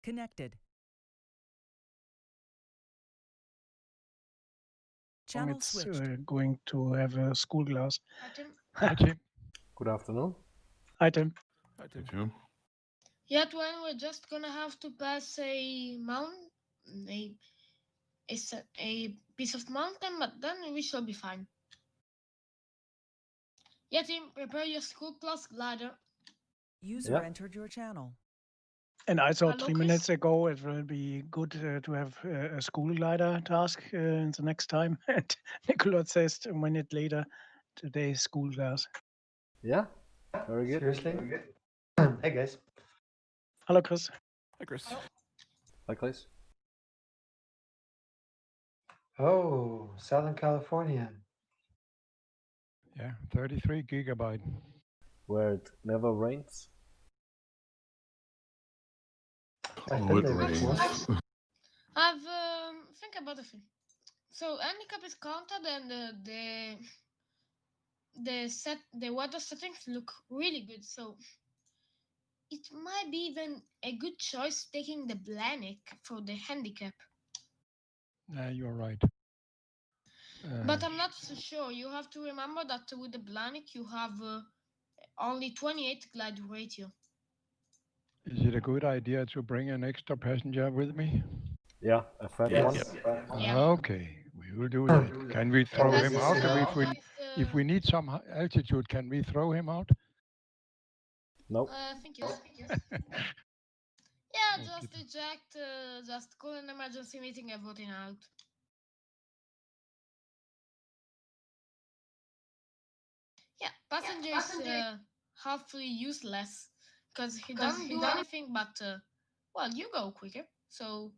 Connected. Channel switched. Going to have a school class. Hi, Tim. Hi, Tim. Good afternoon. Hi, Tim. Hi, Tim. Yet when we're just gonna have to pass a mountain, a piece of mountain, but then we shall be fine. Yeah, Tim, prepare your school class glider. User entered your channel. And I thought Hello, 3 Chris. minutes ago it will be good to have a school glider task the next time. And Nicolot says a minute later, today's school class. Yeah, very good. Seriously? Very good. Hey guys. Hello, Chris. Hi, Chris. Hi, Chris. Oh, Southern California. Yeah, 33 gigabyte. Where it never rains. Oh, it rains. I've think about a thing. So handicap is counted, and the weather settings look really good. So it might be even a good choice taking the Blanic for the handicap. You're right. But I'm not so sure. You have to remember that with the Blanic you have only 28 glide ratio. Is it a good idea to bring an extra passenger with me? Yeah, a fat Yeah, one. Yeah. Okay, we will do that. Can we throw Because him out? If with, we need some altitude, can we throw him out? Nope. I think yes. Yeah, just eject, just call an emergency meeting, everything out. Yeah, passenger is halfly useless because he doesn't do anything but, well, you go quicker. So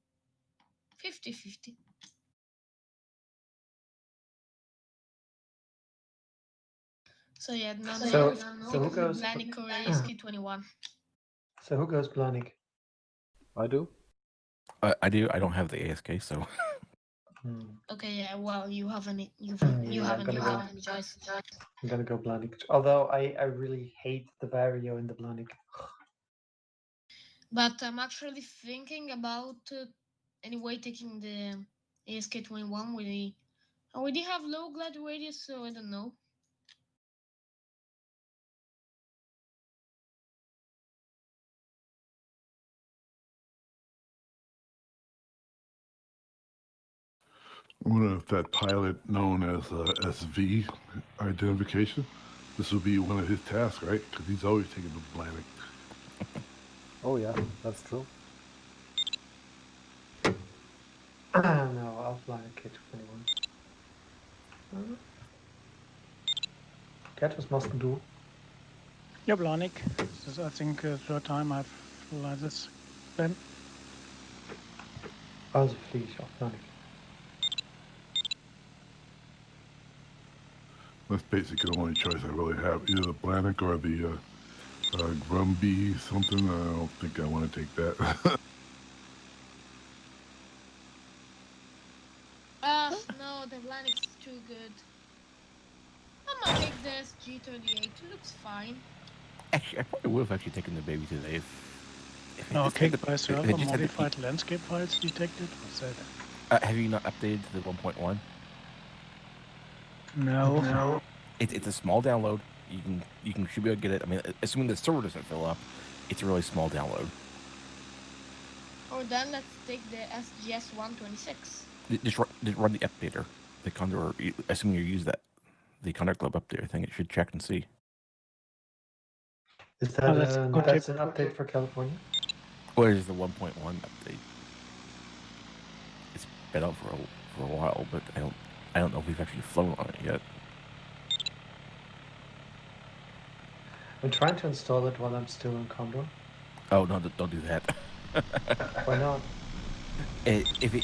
50-50. So yeah, So who goes? Blanic or ASK21. So who goes Blanic? I do. I do. I don't have the ASK, so. Okay, yeah, well, you haven't choice. I'm gonna go Blanic. Although I really hate the Vario in the Blanic. But I'm actually thinking about anyway taking the ASK21 with the. I already have low glide radius, so I don't know. I wonder if that pilot known as SV identification, this will be one of his tasks, right? Because he's always taking the Blanic. Oh yeah, that's true. No, I'll Blanic K21. Cat, was must do? Yeah, Blanic. This is, I think, third time I've realized this. Then Also fliege auf Blanic. That's basically the only choice I really have. Either the Blanic or the Grumby something. I don't think I want to take that. No, the Blanic's too good. I'm gonna take the SG38. It looks fine. Actually, I probably would have actually taken the baby today if okay, by if server it just had the- modified landscape files detected. What's that? have you not updated to the 1.1? No. It's a small download. You should be able to get it. I mean, assuming the server doesn't fill up, it's a really small download. Or then let's take the SGS 126. Just run the updater, the Condor. Assuming you use that, the Condor Club updater thing, it should check and see. Is that that's a good that's tip. an update for California? Or is the 1.1 update? It's been out for a while, but I don't know if we've actually flown on it yet. I'm trying to install it while I'm still in Condor. Oh no, don't do that. Why not? If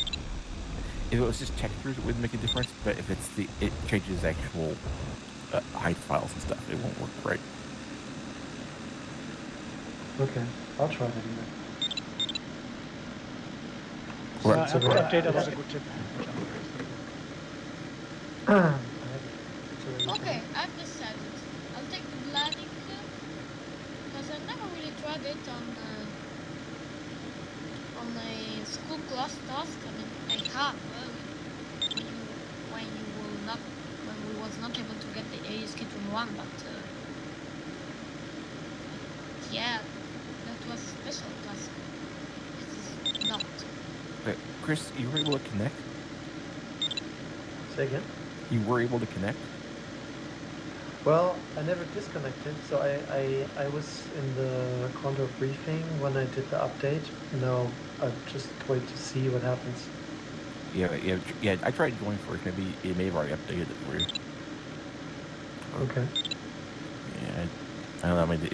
it was just check throughs, it wouldn't make a difference. But if it changes actual height files and stuff, it won't work right. Okay, I'll try it anyway. Right. So the updater was a good tip. Okay, I've decided. I'll take the Blanic because I never really tried it on on a school class task, I mean, I have when you will not, when we was not able to get the A schedule 1, but yeah, that was a special task. This is not. Okay, Chris, you were able to connect? Say again? You were able to connect? Well, I never disconnected, so I was in the Condor briefing when I did the update. No, I just wait to see what happens. Yeah. I tried going first. Maybe it may have already updated it for you. Okay. Yeah, I don't know. I mean, I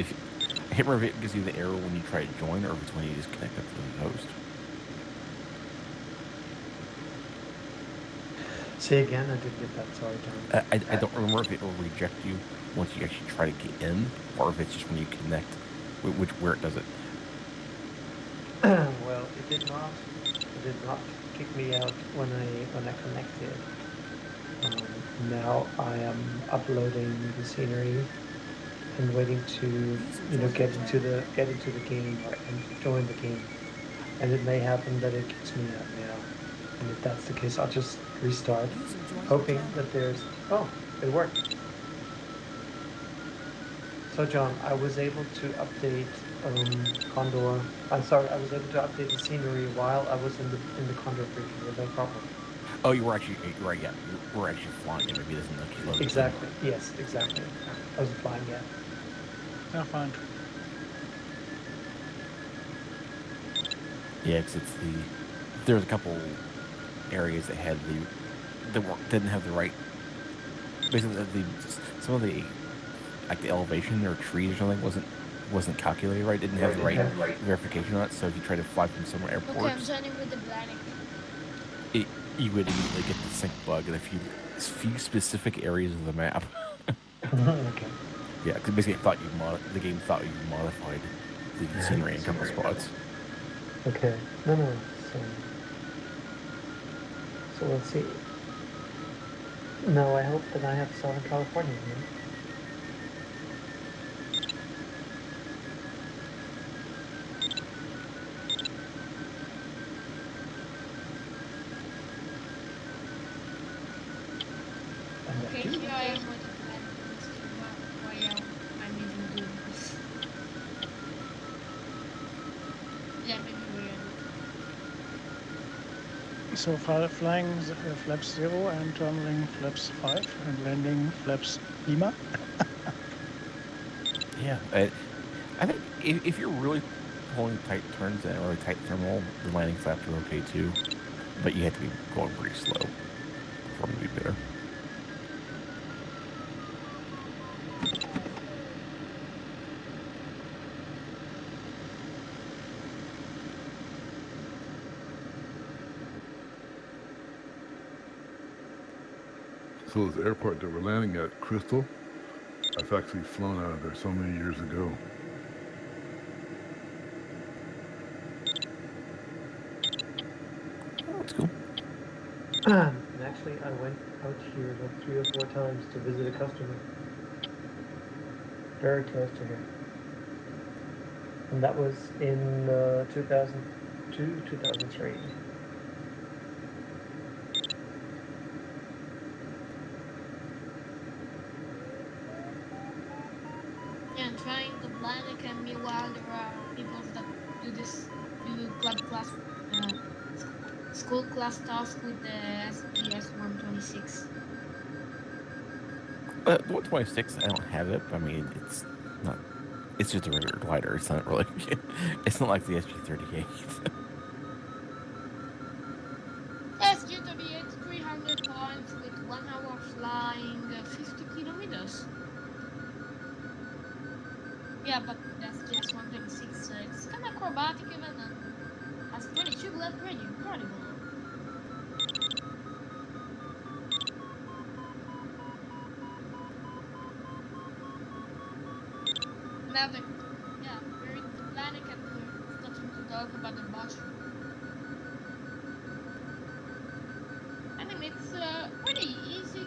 can't remember if it gives you the error when you try to join, or if it's when you just connect up to the host. Say again, I didn't get that. Sorry, John. I don't remember if it will reject you once you actually try to get in, or if it's just when you connect, where it does it. Well, it did not kick me out when I connected. Now I am uploading the scenery and waiting to get into the game and join the game. And it may happen that it kicks me out now. And if that's the case, I'll just restart, hoping that there's... Oh, it worked. So John, I was able to update Condor. I'm sorry, I was able to update the scenery while I was in the Condor briefing with no problem. Oh, you were actually right. Yeah, you were actually flying it. Maybe it doesn't let you load. Exactly. Yes, exactly. I wasn't flying yet. Yeah, fine. Yeah, because there's a couple areas that had didn't have the right. Basically, some of the like the elevation or trees or something wasn't calculated right. Didn't have the right verification on it. So if you try to fly from somewhere airports, Okay, I'm joining with the Blanik. You would immediately get the sync bug in a few specific areas of the map. Okay. Yeah, because basically the game thought you modified the scenery in a couple spots. Okay. No. So let's see. No, I hope that I have Southern California here. Okay, here I am with the Blanik. Why I'm even doing this. Yeah, maybe we're So flying flaps 0 and turning flaps 5 and landing flaps Lima. Yeah, I think if you're really pulling tight turns and really tight thermal, the landing flaps are okay too, but you have to be going pretty slow for them to be better. So this airport that we're landing at, Crystal, I've actually flown out of there so many years ago. Oh, that's cool. And actually, I went out here like 3 or 4 times to visit a customer. Very close to here. And that was in 2002, 2003. Yeah, trying the Blanik, and meanwhile there are people that do school class task with the SPS 126. The 126, I don't have it. I mean, it's not. It's just a regular glider. It's not really. It's not like the SG-38. SG-38, 300 points with 1 hour flying 50 kilometers. Yeah, but that's just 126. It's kind of acrobatic even, and has 22 glad radio. Incredible. Now we're in the Blanik and we're starting to talk about the mushroom. I mean, it's pretty easy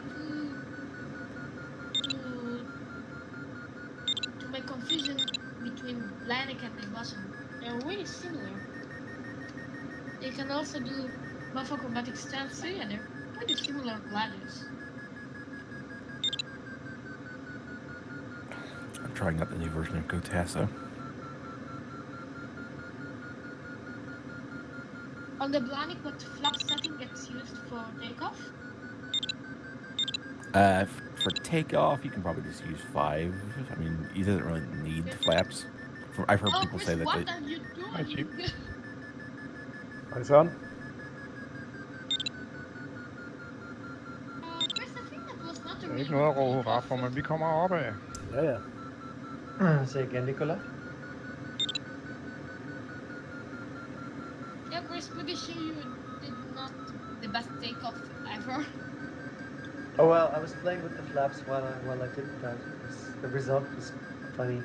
to make confusion between Blanik and the mushroom. They're really similar. You can also do morphochromatic stance too, and they're pretty similar gliders. I'm trying out the new version of Gotassa. On the Blahnik, what flap setting gets used for takeoff? For takeoff, you can probably just use 5. I mean, you doesn't really need the flaps. I've heard people Chris, say that what they. are you I see. doing? Hi, Sean. Chris, I think that was not a Der er really ikke noget at good råbe hurra takeoff. for, men vi kommer opad. Ja, ja. Say again, Nicola. Yeah, Chris, pretty sure you did not the best takeoff ever. Oh well, I was playing with the flaps while I did that. The result was funny.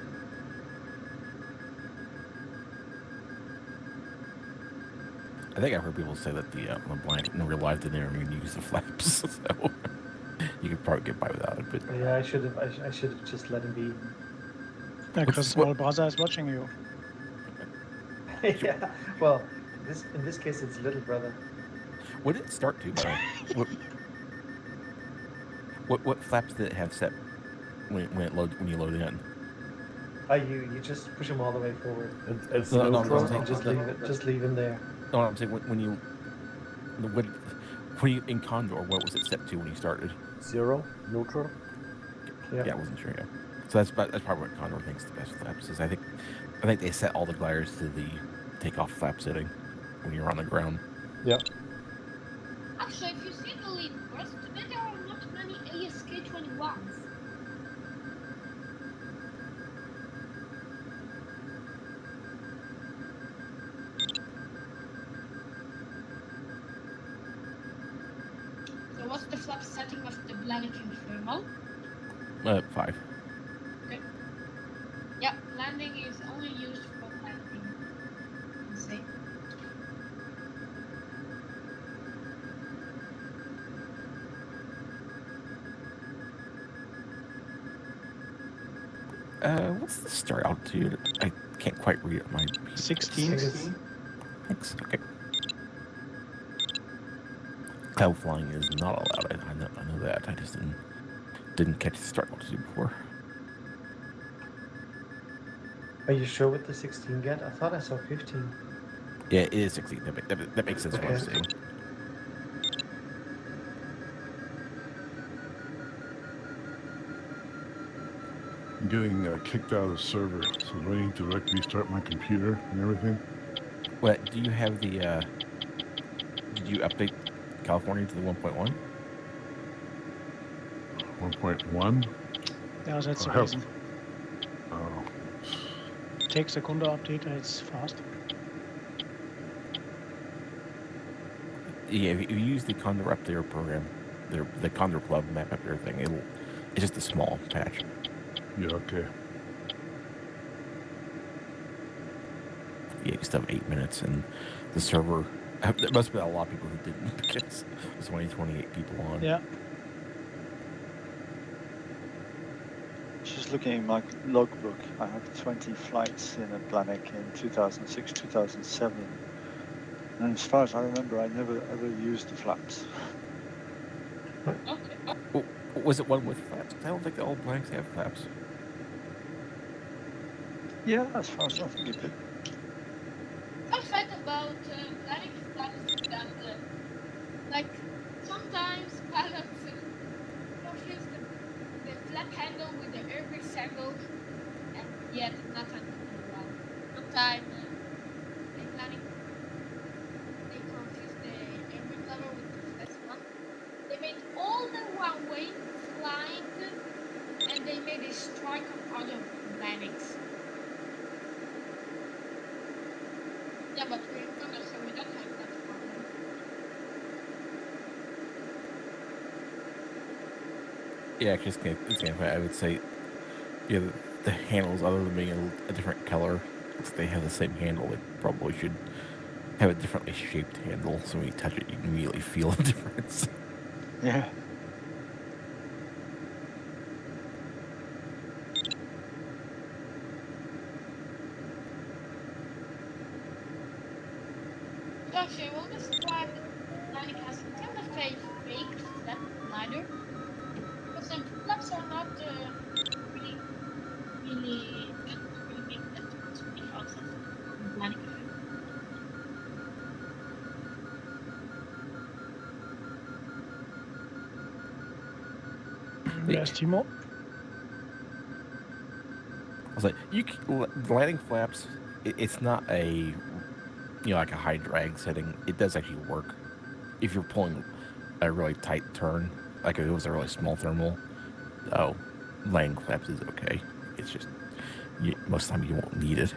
I think I've heard people say that the Blahnik in real life didn't even use the flaps, so you could probably get by without it. But Yeah, I should have just let him be. Because small brother is watching you. Yeah. Well, in this case, it's little brother. when did it start to? By the way? What flaps did it have set when you load it in? You just push him all the way forward. It's No, neutral. I'm saying- Just leave him there. No, I'm saying when you in Condor, what was it set to when you started? 0, neutral. Yeah, I wasn't sure. Yeah, so that's probably what Condor thinks the best flaps is. I think they set all the gliders to the takeoff flap setting when you're on the ground. Yeah. Actually, if you see the lead course, today there are not many ASK-21s. So what's the flap setting of the Blahnik Inferno? 5. Yeah, landing is only used for landing. Insane. What's the start altitude? I can't quite read it on my 16. Thanks. Okay. Cloud flying is not allowed. I know that. I just didn't catch the start altitude before. Are you sure with the 16 get? I thought I saw 15. Yeah, it is 16. That makes sense. What I'm Okay. saying. I'm getting kicked out of the server, so do I need to restart my computer and everything? What do you have the? Did you update California to the 1.1? 1.1? Yeah, that's the I have- reason. Oh, Take the Condor update, it's fast. Yeah, if you use the Condor Update program, the Condor Club map update thing, it's just a small patch. yeah, okay. Yeah, you still have 8 minutes, and the server. There must have been a lot of people who didn't because there's only 28 people on. Yeah. Just looking at my logbook, I have 20 flights in a Blahnik in 2006, 2007. And as far as I remember, I never ever used the flaps. Okay. Was it one with flaps? I don't think all blanks have flaps. Yeah, as far as I think it did. Fun fact about Blahnik flaps is that, like, sometimes pilots confuse the flap handle with the airbrakes handle, and yet not until well. Sometimes in Blahnik they confuse the airbrake lever with the first one. They made all the runway flying, and they made a strike on other Blahniks. Yeah, but we're in Condor, so we don't have that problem. Yeah, just I would say, yeah, the handles, other than being a different color, if they have the same handle, they probably should have a differently shaped handle, so when you touch it, you can immediately feel the difference. Yeah. So Actually, I will describe that Titanic has kind of a fake flat glider. Because the flaps are not really, really, don't really make that much difference as on the Titanic effect. There's Timo. I was like, the landing flaps. It's not a like a high drag setting. It does actually work if you're pulling a really tight turn, like if it was a really small thermal. Oh, landing flaps is okay. It's just most of the time you won't need it.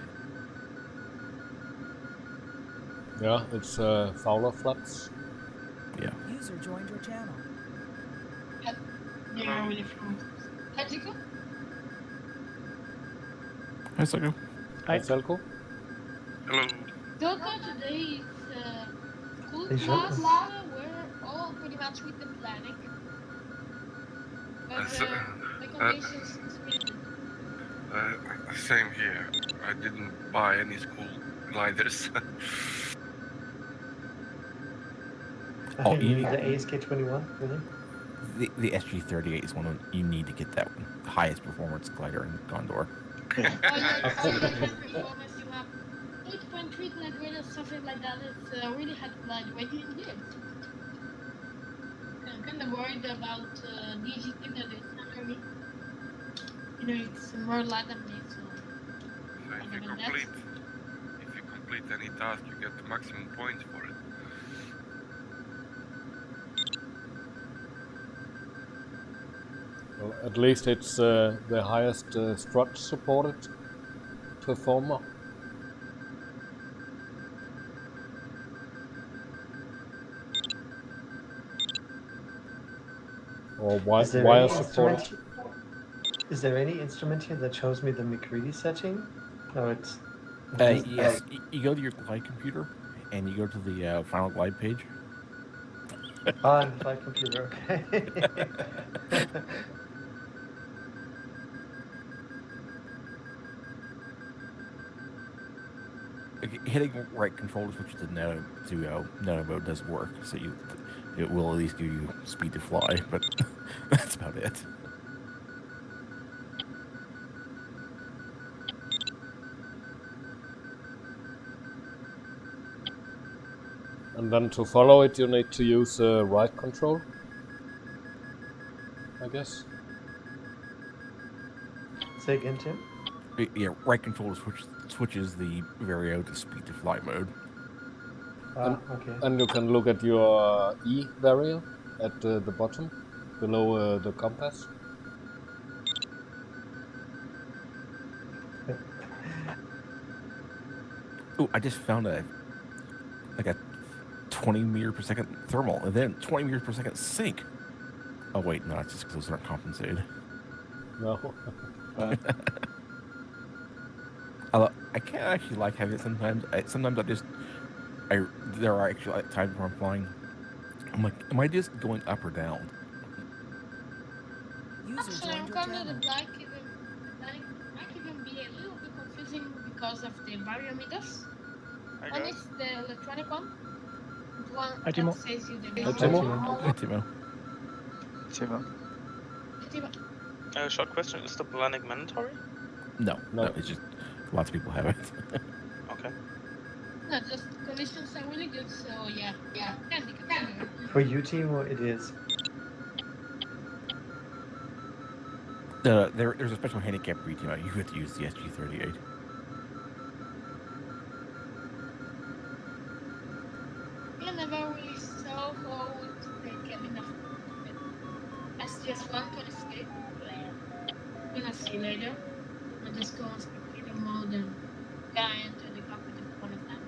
Yeah, it's Fowler flaps. Yeah. User joined your channel. They are really from Mexico. Hi, Psycho. Hi. Selco. Hello. Doko today is school Hey, class. Shoko. We're all pretty much with the planning. But So- the conditions is really good. Same here. I didn't buy any school gliders. Oh, You need the ASK21, really? The SG38 is one of you need to get that one. The highest performance glider in Condor. Oh yeah, it's all the performance you have. 8.3 glide rate or something like that. It's really hard glide rate in here. I'm kind of worried about DGT that is under me. You know, it's more light than me, so. So if you complete any task, you get the maximum points for it. Well, at least it's the highest strut supported performer. Or wire supported. Is there any instrument here that shows me the McCready setting? No, it's. Yes, you go to your glide computer and you go to the final glide page. On the flight computer, okay. Hitting right control to switch to nano mode does work, so it will at least give you speed to fly, but that's about it. And then to follow it, you need to use right control, I guess. Say again, Tim? Yeah, right control switches the Vario to speed to fly mode. Okay. And you can look at your E variable at the bottom, below the compass. Oh, I just found a 20 meter per second thermal, and then 20 meters per second sink. Oh wait, no, it's just because those aren't compensated. No. Although I can't actually like having it sometimes. Sometimes there are actually times where I'm flying. I'm like, am I just going up or down? User Actually, I'm joined your kind of channel. the black might even be a little bit confusing because of the variometers. One is the electronic one. The one Hi, that Timo. says you the Hi, Timo. Timo. Short question: is the planning mandatory? No, it's just lots of people have it. Okay. No, just conditions are really good, so yeah. Can be considered. For you, Timo, it is. There's a special handicap for you, Timo. You have to use the SG38. I never really saw how the cabin of SGS1 can escape. We're gonna see later. I'll just go on spectator mode and guy into the cockpit of one of them.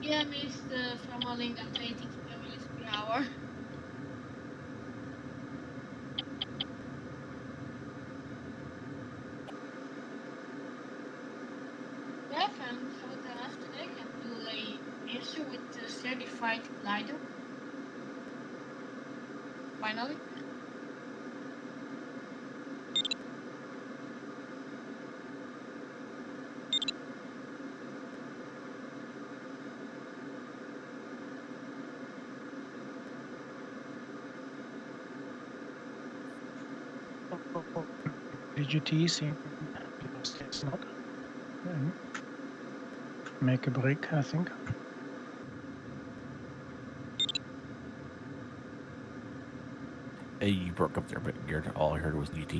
Yeah, I missed the thermaling at 80 kilometers per hour. Yeah, and for the last today, I can do a issue with the certified glider. finally. UTC it's not. Make a break, I think. Hey, you broke up there, but all I heard was UT.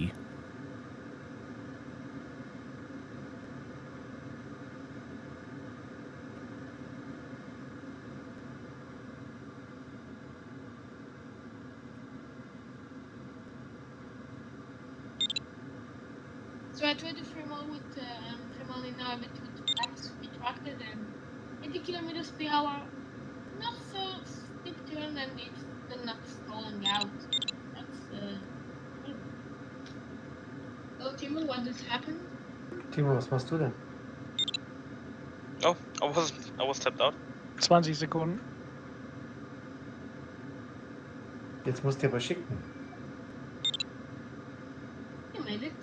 So I tried to Fremont with Fremont in orbit with flaps retracted and 80 kilometers per hour. Not so steep turn and it's still not stalling out. That's pretty good. Oh, Timo, what just happened? Timo, was machst du denn? Oh, I was tapped out. 20 Sekunden. Jetzt musst du aber schicken. You made it.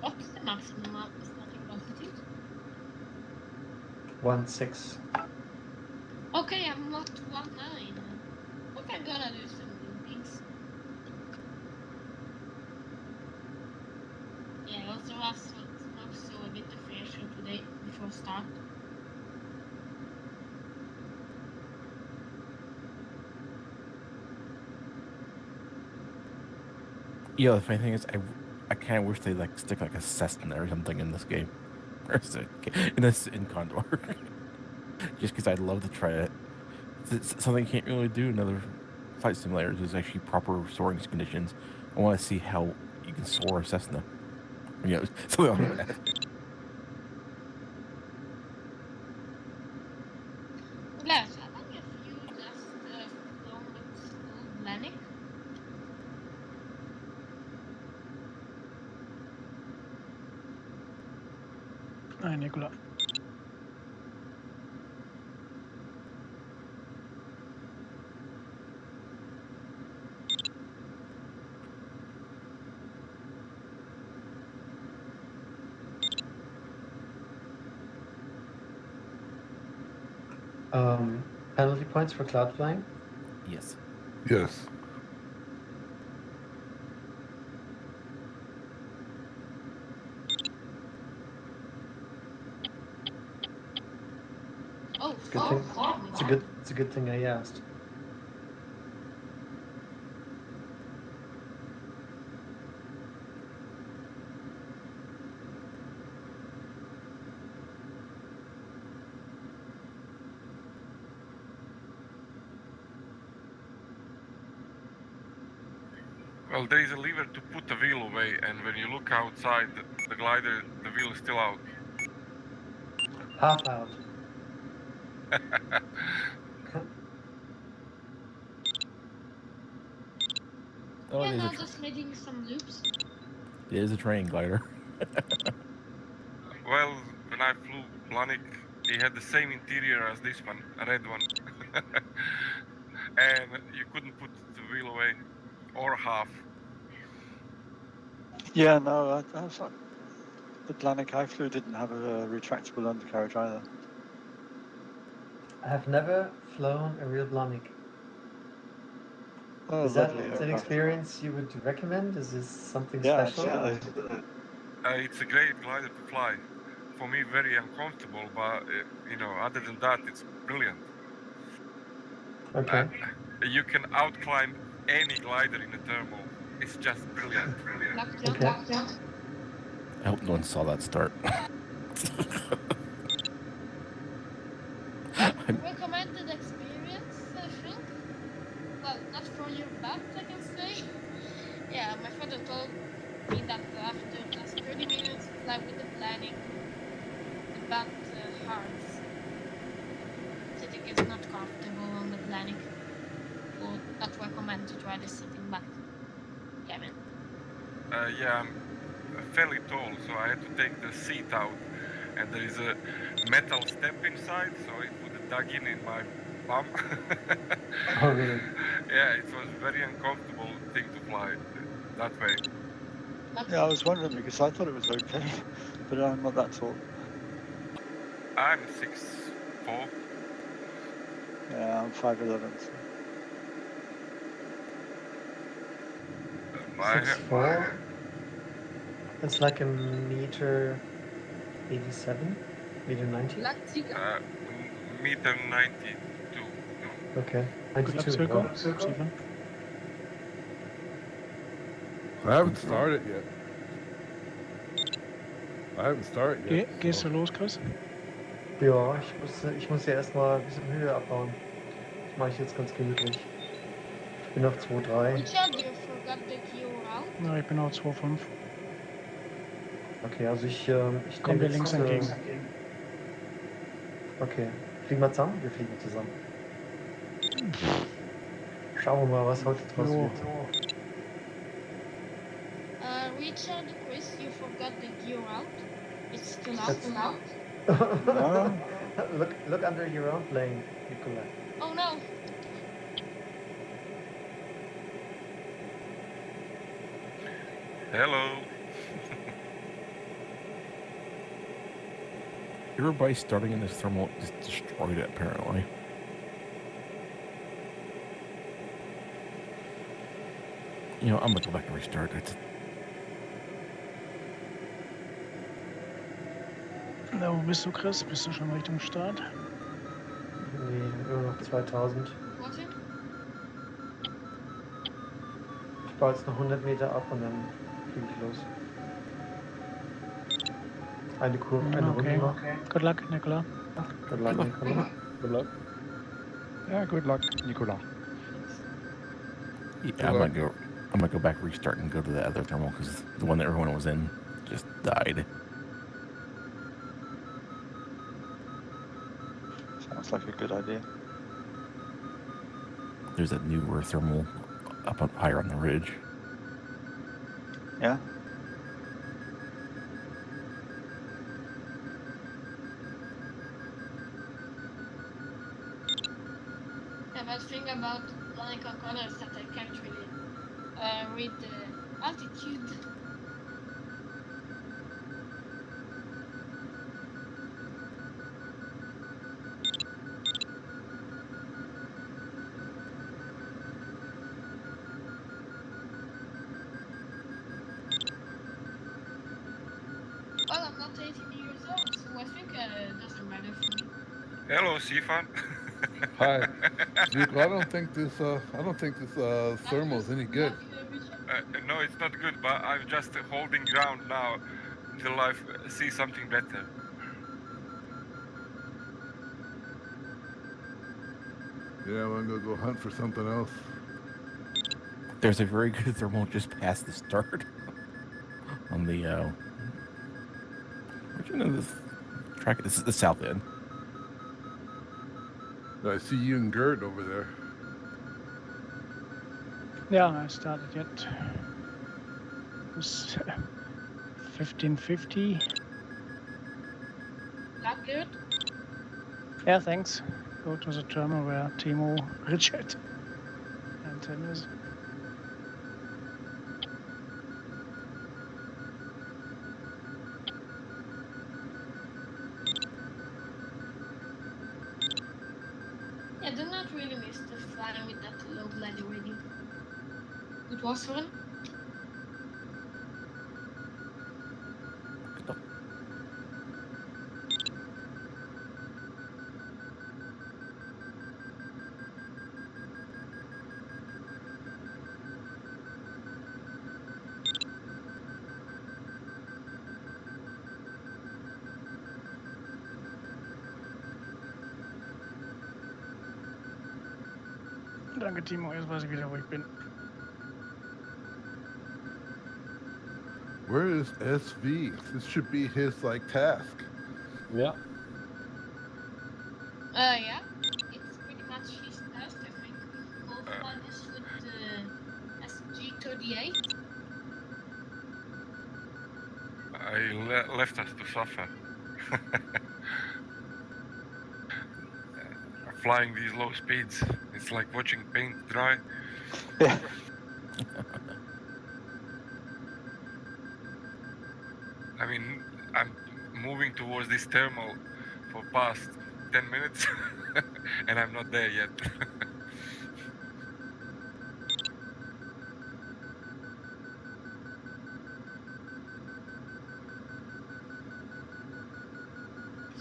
What's the maximum starting velocity? 1.6. Okay, I'm not to 1.9. I think I'm gonna do some loopings. Yeah, also asked what Smoke saw a bit of air show today before start. Yeah, the funny thing is, I kind of wish they like stick like a Cessna or something in this game, or in Condor, just because I'd love to try it. It's something you can't really do in other flight simulators. Is actually proper soaring conditions. I want to see how you can soar a Cessna. You know, something like that. Glass, how long have you just flown with school Blanic? Hi, Nicola. Penalty points for cloud flying? Yes. Yes. Oh, It's a good thing. It's a good thing I asked. Well, there is a lever to put the wheel away, and when you look outside the glider, the wheel is still out. Half out. Oh, yeah, there's now a just making some loops. there's a train glider. Well, when I flew Blanic, he had the same interior as this one, a red one. And you couldn't put the wheel away, or half. Yeah, no, the Blanic I flew didn't have a retractable undercarriage either. I have never flown a real Blanic. Oh, Is that lovely an aircraft. experience you would recommend? Is this something Yeah, special? absolutely. It's a great glider to fly. For me, very uncomfortable, but you know, other than that, it's brilliant. Okay. You can outclimb any glider in a thermal. It's just brilliant. Okay. I hope no one saw that start. Recommended experience, I think. Well, not for your butt, I can say. Yeah, my father told me that after just 30 minutes fly with the Blanic, the butt hurts. Sitting is not comfortable on the Blanic. Would not recommend to try this sitting back. Kevin. Yeah, I'm fairly tall, so I had to take the seat out, and there is a metal step inside, so it would dug in my bum. Oh, really? Yeah, it was very uncomfortable thing to fly that way. Yeah, I was wondering because I thought it was okay, but I'm not that tall. I'm 6'4". Yeah, I'm 5'11". So. My 6'4". It's like a meter 87, meter 90. meter 92. Okay, Good luck, 92. Circle. Wow. Stephen. I haven't started yet. Gehst du los, Chris? Ja, ich muss ja erstmal ein bisschen Höhe abbauen. Das mache ich jetzt ganz gemütlich. Ich bin auf 2,3. Richard, you forgot the key route. Ja, ich bin auch 2,5. Okay, also ich Kommen nehme wir links jetzt, entgegen. Okay, fliegen wir zusammen? Wir fliegen zusammen. Schauen wir mal, was heute draus wird. Richard, Chris, you forgot the key route. It's too loud. Look under your own plane, Nicola. Oh no. Hello. Everybody starting in this thermal just destroyed it, apparently. You know, I'm gonna go back and restart it. Na, wo bist du, Chris? Bist du schon Richtung Start? Nee, nur noch 2000. Warte. Ich baue jetzt noch 100 Meter ab und dann fliege ich los. Eine Kurve, eine Runde noch. Good luck, Nicola. Good luck, Nicola. Good luck. Yeah, good luck, Nicola. Yeah, I'm gonna go back, restart, and go to the other thermal because the one that everyone was in just died. Sounds like a good idea. There's a newer thermal up higher on the ridge. Yeah. The bad thing about flying Condor is that I can't really read the altitude. Well, I'm not 18 years old, so I think it doesn't matter for me. Hello, Sifan. Hi, Duke. I don't think this thermal is any good. No, it's not good, but I'm just holding ground now till I see something better. Yeah, I'm gonna go hunt for something else. There's a very good thermal just past the start on the where'd you know this track? This is the south end. I see you and Gert over there. Yeah, I started yet. It's 1550. That good? Yeah, thanks. Go to the terminal where Timo, Richard, and Tim is. Yeah, do not really miss the flying with that low glider rating. It was fun. Danke, Timo. Jetzt weiß ich wieder, wo ich bin. Where is SV? This should be his task. Yeah. Yeah. It's pretty much his task, I think. All flyers with SG-38. I left us to suffer. flying these low speeds. It's like watching paint dry. Yeah. I mean, I'm moving towards this thermal for past 10 minutes, and I'm not there yet.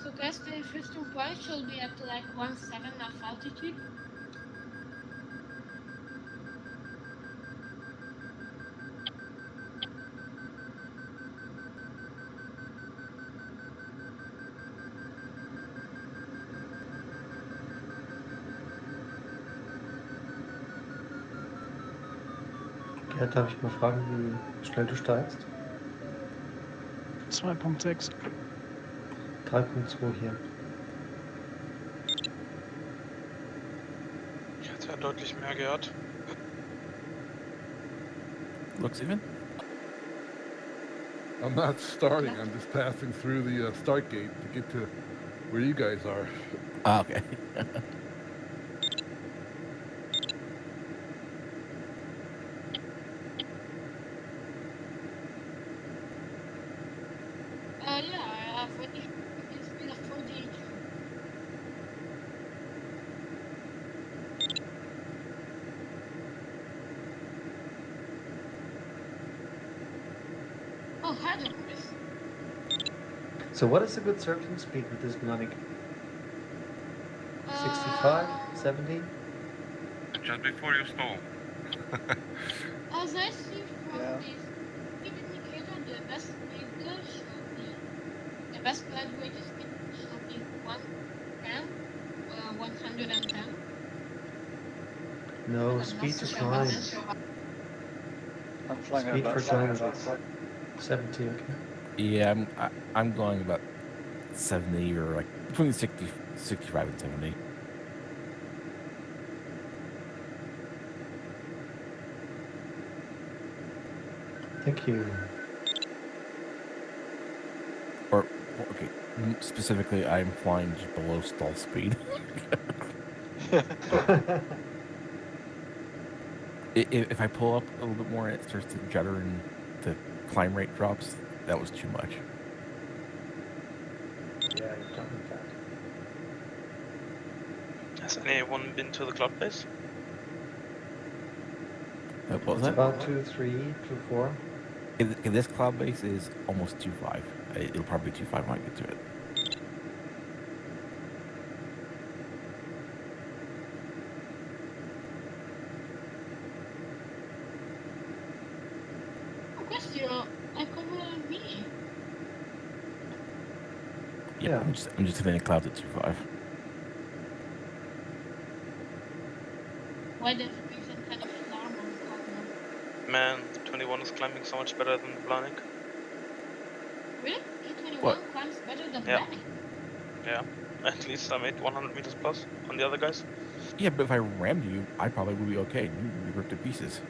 So guys, the first point should be at like 17 of altitude. Gerd, darf ich mal fragen, wie schnell du steigst? 2.6. 3.2 hier. Ich hatte ja deutlich mehr gehört. Looks even. I'm not starting. I'm just passing through the start gate to get to where you guys are. Ah, okay. Yeah, I have already speed of 48. Oh, hi there, Chris. So what is a good circling speed with this Blahnik? 65, 70? Just before you stall. As I see from Yeah. this speed indicator, the best speed should be the best graduated speed should be 110, 110. No, I'm speed not to sure climb. about that. I'm flying at Speed about for climbing. 70. 70, okay. Yeah, I'm going about 70 or like between 60, 65 and 70. Thank you. Or okay, specifically, I'm flying just below stall speed. If I pull up a little bit more and it starts to judder and the climb rate drops, that was too much. Yeah, you've done with that. Has anyone been to the cloud base? What was It's that? about 2.3, 2.4. This cloud base is almost 2.5. It'll probably be 2.5 when I get to it. Question, I cover me. Yeah, I'm just hitting the clouds at 2.5. Why does it make some kind of alarm on the cloud? Man, the 21 is climbing so much better than the Blahnik. Really? K21 What? climbs better than Yeah. Blahnik. Yeah, at least I made 100 meters plus on the other guys. Yeah, but if I rammed you, I probably would be okay. You would be ripped to pieces.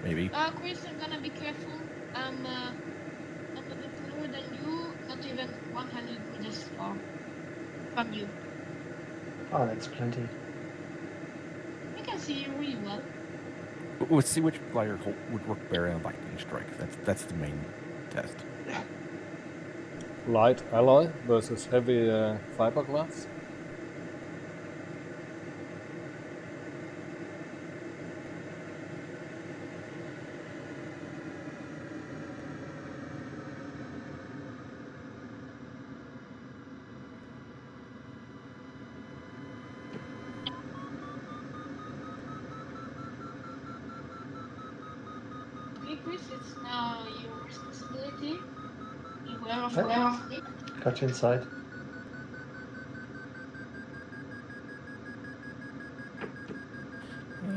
Maybe. Chris, I'm gonna be careful. I'm a bit lower than you, not even 100 meters far from you. Oh, that's plenty. I can see you really well. We'll see which player would work better in a lightning strike. That's the main test. Light alloy versus heavy fiberglass. Okay, Chris, it's now your responsibility. Beware of Okay. Got you inside.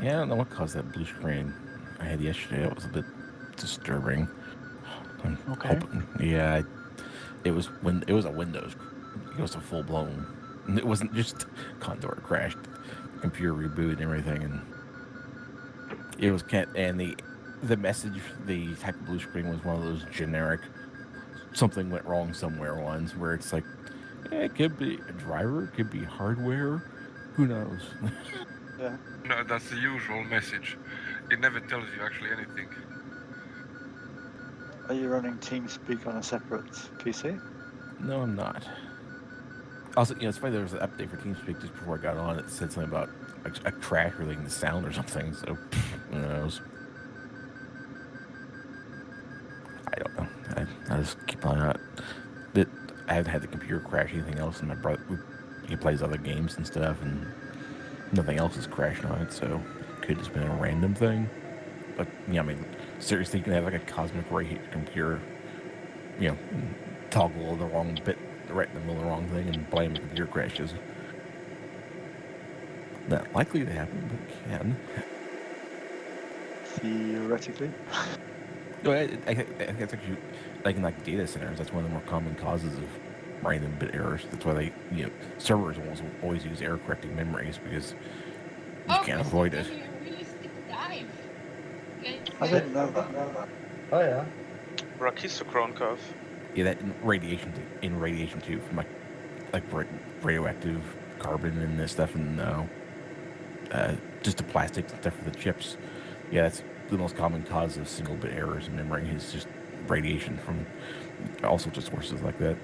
Yeah, I don't know what caused that blue screen I had yesterday. That was a bit disturbing. I'm Okay. hoping, yeah, it was a Windows. It was a full blown. It wasn't just Condor crashed, computer reboot and everything, and it was and the message, the type of blue screen was one of those generic something went wrong somewhere ones where it's like, it could be a driver, it could be hardware, Who knows? Yeah. No, that's the usual message. It never tells you actually anything. Are you running TeamSpeak on a separate PC? No, I'm not. Also, it's funny, there was an update for TeamSpeak just before I got on. It said something about a crash relating to sound or something, so who knows? I don't know. I just keep on out. I haven't had the computer crash anything else, and my brother, he plays other games and stuff, and nothing else is crashing on it, so it could have just been a random thing. But, I mean, seriously, you can have like a cosmic ray hit your computer, toggle the wrong bit right in the middle of the wrong thing and blame the computer crashes. Not likely to happen, but it can. Theoretically. No, I think that's actually, like in data centers, that's one of the more common causes of random bit errors. That's why they, servers always use error correcting memories because you can't avoid it. Realistic dive. I didn't know that. Oh yeah. Rakistochrone curve. Yeah, that in radiation too, from like radioactive carbon and this stuff, and just the plastics and stuff for the chips. Yeah, that's the most common cause of single bit errors in memory is just radiation from all sorts of sources like that.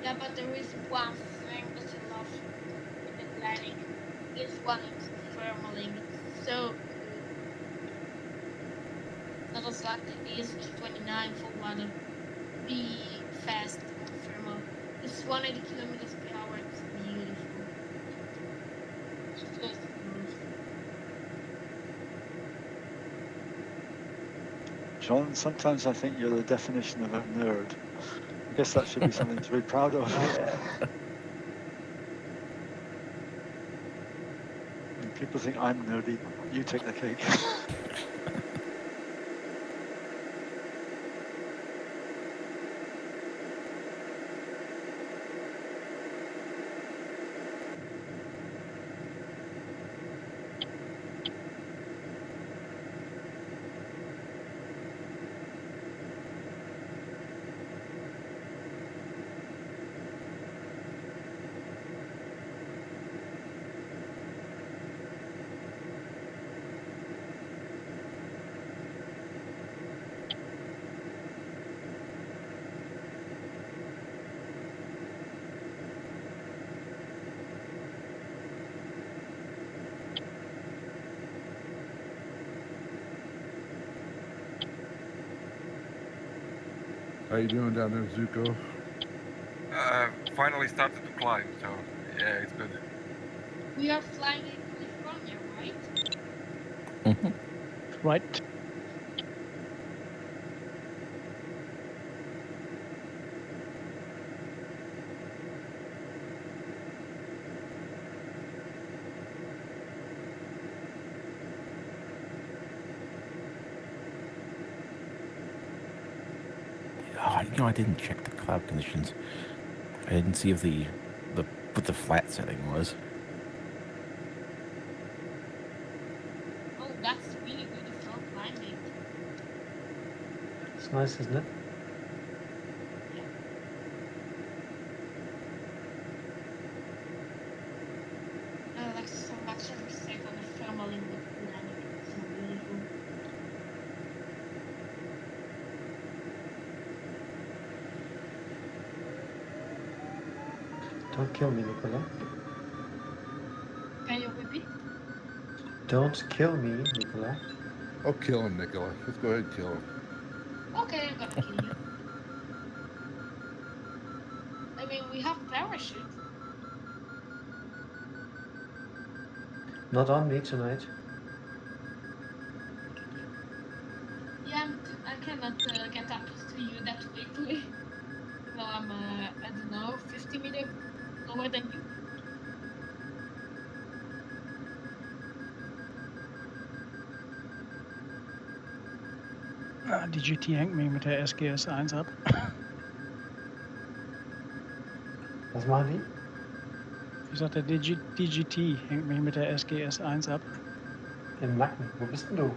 Yeah, but there is one thing that I love with the planning. This one is thermaling. It's so good. That was like the ES29 for one of the fast thermal. It's 180 kilometers per hour. It's beautiful. It's just smooth. John, sometimes I think you're the definition of a nerd. I guess that should be something to be proud of. When people think I'm nerdy, you take the cake. How you doing down there, Zuko? Finally started to climb, so yeah, it's good. We are flying in California, right? Mm-hmm. Right. I didn't check the cloud conditions. I didn't see if what the flat setting was. Oh, that's really good for climbing. It's nice, isn't it? Like so much respect on the thermal in the planet. It's so beautiful. Don't kill me, Nicola. Can you repeat? Don't kill me, Nicola. Oh, kill him, Nicola. Let's go ahead and kill him. Okay, I'm gonna kill you. I mean, we have parachute. Not on me tonight. Yeah, I cannot get up to you that quickly. Well, I'm, I don't know, 50 meters lower than you. Die GT hängt mich mit der SGS-1 ab. Was machen die? Ich sagte, die GT hängt mich mit der SGS-1 ab. Im Nacken. Wo bist denn du?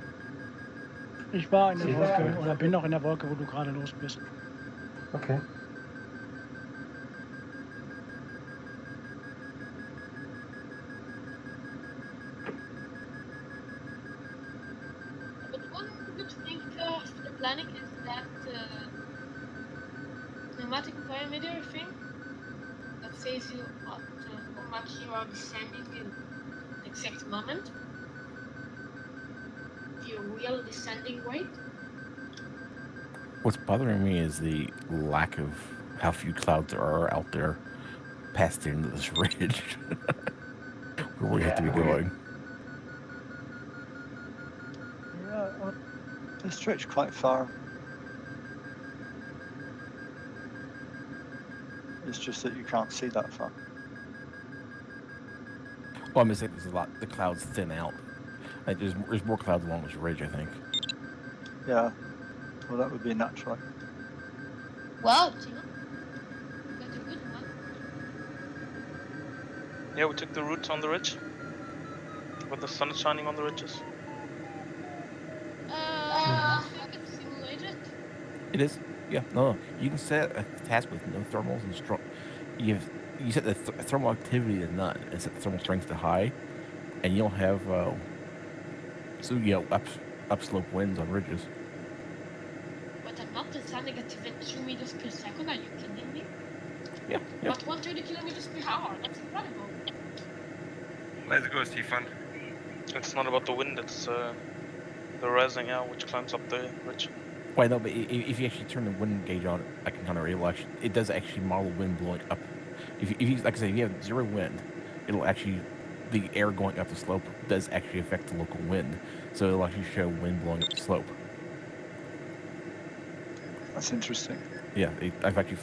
Ich war in der Wolke oder bin noch in der Wolke, wo du gerade los bist. Okay. pneumatic parameter thing that says you how much you are descending in the exact moment. Your real descending weight. What's bothering me is the lack of how few clouds there are out there past the end of this ridge where we have to be going. Yeah, they stretch quite far. It's just that you can't see that far. Well, I'm just saying there's a lot. The clouds thin out. Like there's more clouds along this ridge, I think. Yeah, well, that would be natural. Wow, Tino, you got a good one. Yeah, we took the route on the ridge, where the sun is shining on the ridges. I think it's simulated. It is. Yeah. No. You can set a task with no thermals and strong. You set the thermal activity to none and set the thermal strength to high, and you'll have upslope winds on ridges. But I'm not descending at even 2 meters per second. Are you kidding me? Yeah. But 130 kilometers per hour. That's incredible. Let's go, Stefan. It's not about the wind, it's the rising air which climbs up the ridge. Well, no, but if you actually turn the wind gauge on, I can kind of realize it does actually model wind blowing up. If you like I said, if you have zero wind, it'll actually the air going up the slope does actually affect the local wind, so it'll actually show wind blowing up the slope. That's interesting. Yeah, I've actually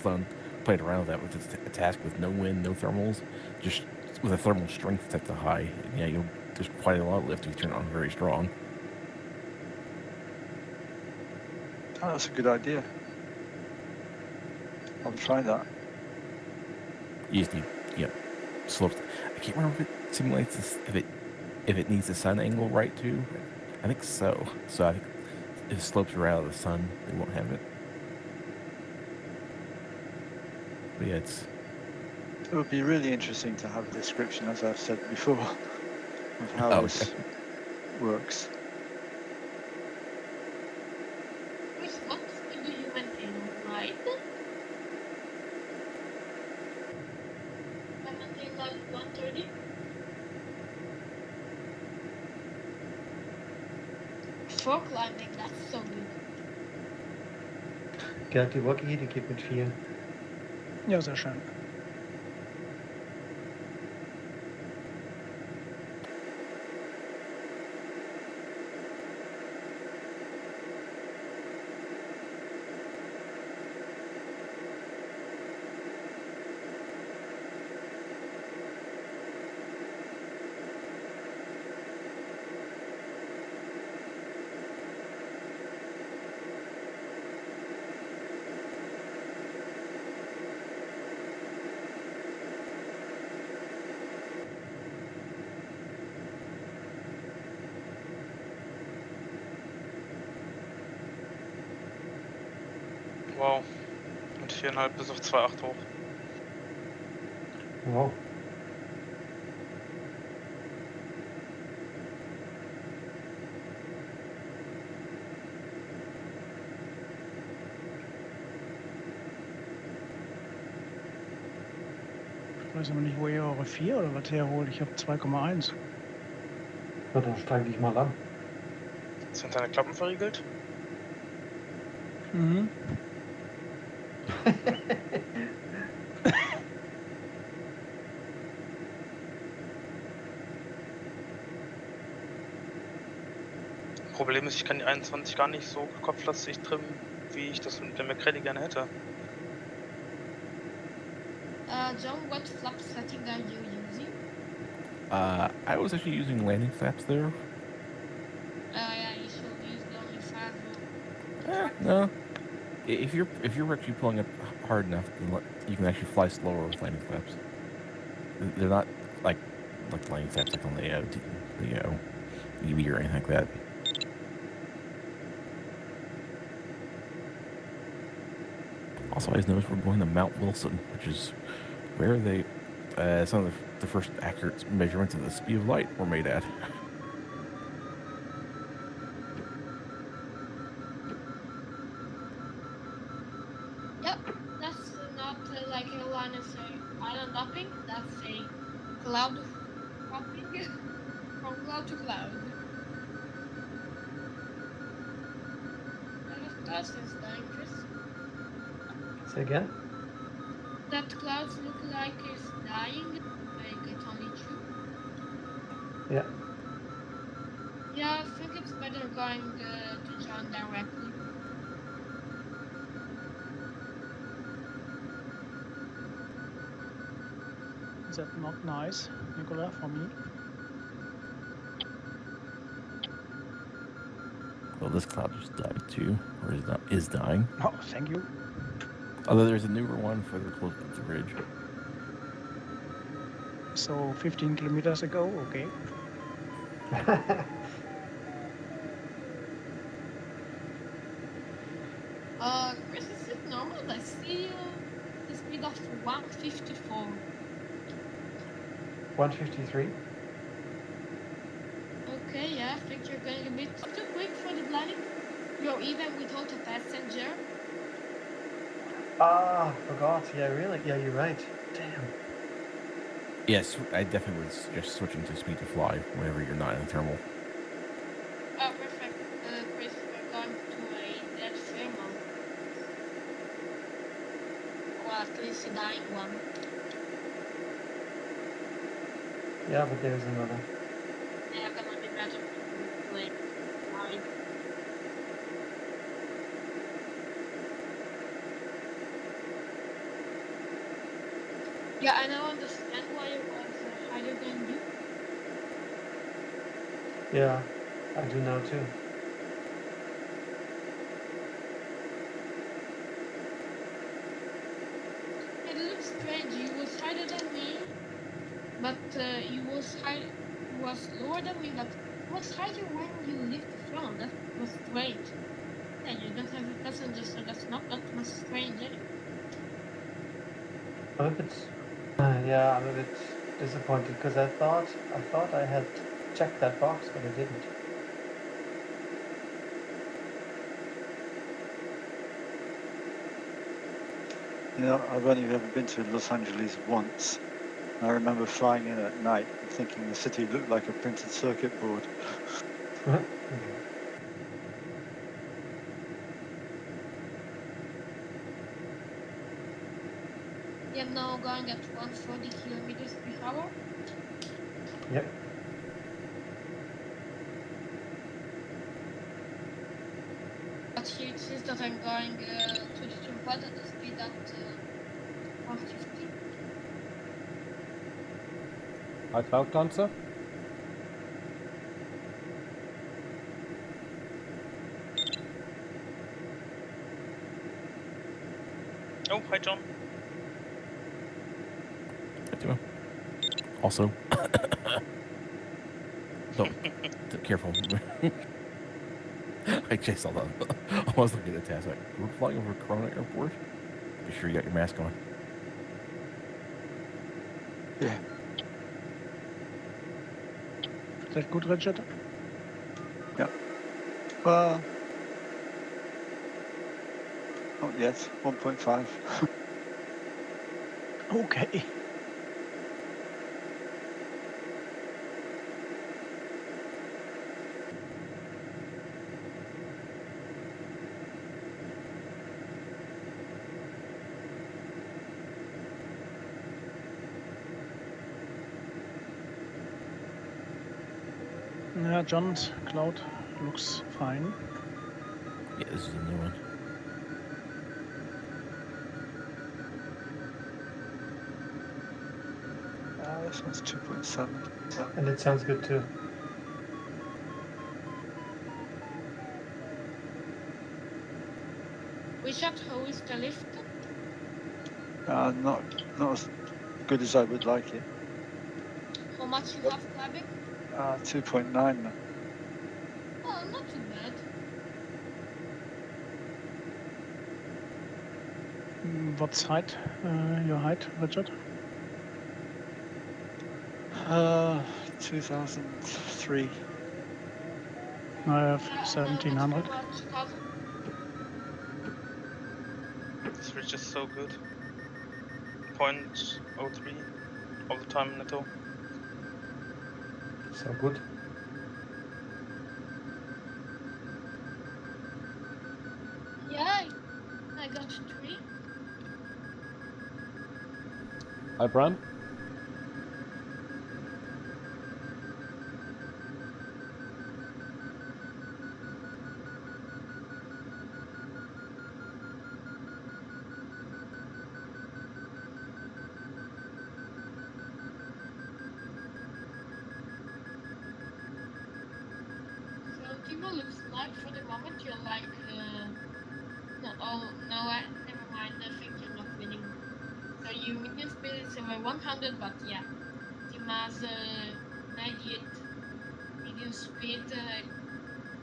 played around with that with a task with no wind, no thermals, just with a thermal strength set to high. And yeah, there's quite a lot of lift if you turn it on very strong. Oh, that's a good idea. I'll try that. You just need, slopes. I can't remember if it simulates this, if it needs the sun angle right too. I think so. So I think if slopes are out of the sun, they won't have it. But yeah, it would be really interesting to have a description, as I've said before, of how this works. What speed do you maintain on ride? I maintain like 130. For climbing, that's so good. Gerti, Woggi, die geht mit 4. Ja, sehr schön. Wow. Mit 4,5 bis auf 2,8 hoch. Wow. Ich weiß aber nicht, wo ihr eure 4 oder was herholt. Ich habe 2,1. Na, dann steig dich mal an. Sind deine Klappen verriegelt? Mhm. Problem ist, ich kann die 21 gar nicht so kopflastig trimmen, wie ich das mit der McCready gerne hätte. John, what flap setting are you using? I was actually using landing flaps there. Yeah, you should use the only 5. No. If you're actually pulling up hard enough, then you can actually fly slower with landing flaps. They're not like landing flaps like on the EV or anything like that. Also, I just noticed we're going to Mount Wilson, which is where some of the first accurate measurements of the speed of light were made at. Yep, that's not like everyone is island hopping. That's a cloud hopping from cloud to cloud. That is dangerous. Say again? That clouds look like it's dying. I get only 2. Yeah. Yeah, I think it's better going to John directly. Is that not nice, Nicola, for me? Well, this cloud just died too, or is dying. Oh, thank you. Although there's a newer one further close to the ridge. So 15 kilometers ago, okay. Chris, is it normal? I see the speed of 154. 153. Okay, yeah, I think you're going a bit too quick for the planning. You're even without a passenger. Ah, forgot. Yeah, really? Yeah, you're right. Damn. Yes, I definitely would suggest switching to speed to fly whenever you're not in a thermal. Oh, perfect. Chris, we're going to a dead thermal. Or at least a dying one. Yeah, but there's another. Yeah, gonna be better to play live. Yeah, I now understand why it was higher than you. Yeah, I do now too. It looks strange. You was higher than me, but you was lower than me, but was higher when you left the throne. That was strange. Yeah, you don't have a passenger, so that's not that much strange, eh? I'm a bit, yeah, I'm a bit disappointed because I thought I had checked that box, but I didn't. You know, I've only ever been to Los Angeles once. I remember flying in at night and thinking the city looked like a printed circuit board. I am now going at 140 kilometers per hour. Yep. But here it says that I'm going to the turbo at the speed at 150. Hi, Cloud Dancer. Oh, hi, John. Also, don't careful. I just saw that. I was looking at the task. Like, we're flying over Corona Airport. Be sure you got your mask on. Yeah. Is that good, Richard? Yeah. Well, not yet. 1.5. Okay. Yeah, John's cloud looks fine. Yeah, this is a new one. This one's 2.7. And it sounds good too. Richard, how is the lift? Not as good as I would like it. How much you have clapping? 2.9 now. Oh, not too bad. What's height? Your height, Richard? 2003. I have 1700. This ridge is so good. 0.03 all the time netto. So good. Yeah, I got 3. Hi, Bram. So Timo, looks like for the moment you're like no, never mind. I think you're not winning. So your minion speed is over 100, but yeah, Tima's 98 medium speed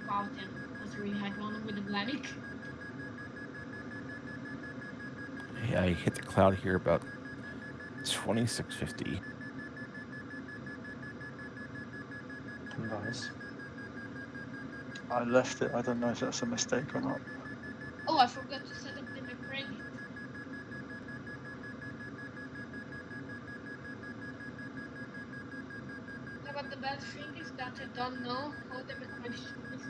about him was a really hard one with the Blanic. Yeah, I hit the cloud here about 2650. Nice. I left it. I don't know if that's a mistake or not. Oh, I forgot to set up the credit. Yeah, but the bad thing is that I don't know how the credit should be set.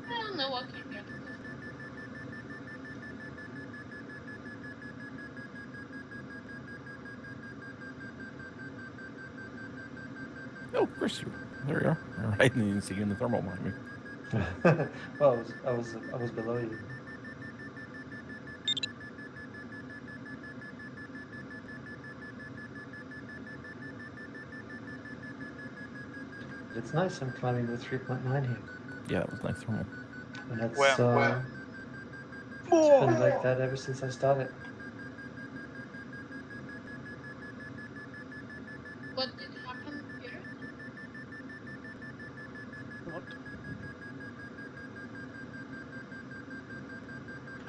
I don't know what can get it. Oh, Chris, there you are. All right, I didn't even see you in the thermal behind me. Well, I was below you. It's nice. I'm climbing with 3.9 here. Yeah, it was nice thermal. And that's Where? it's been like that ever since I started. What did happen here? What?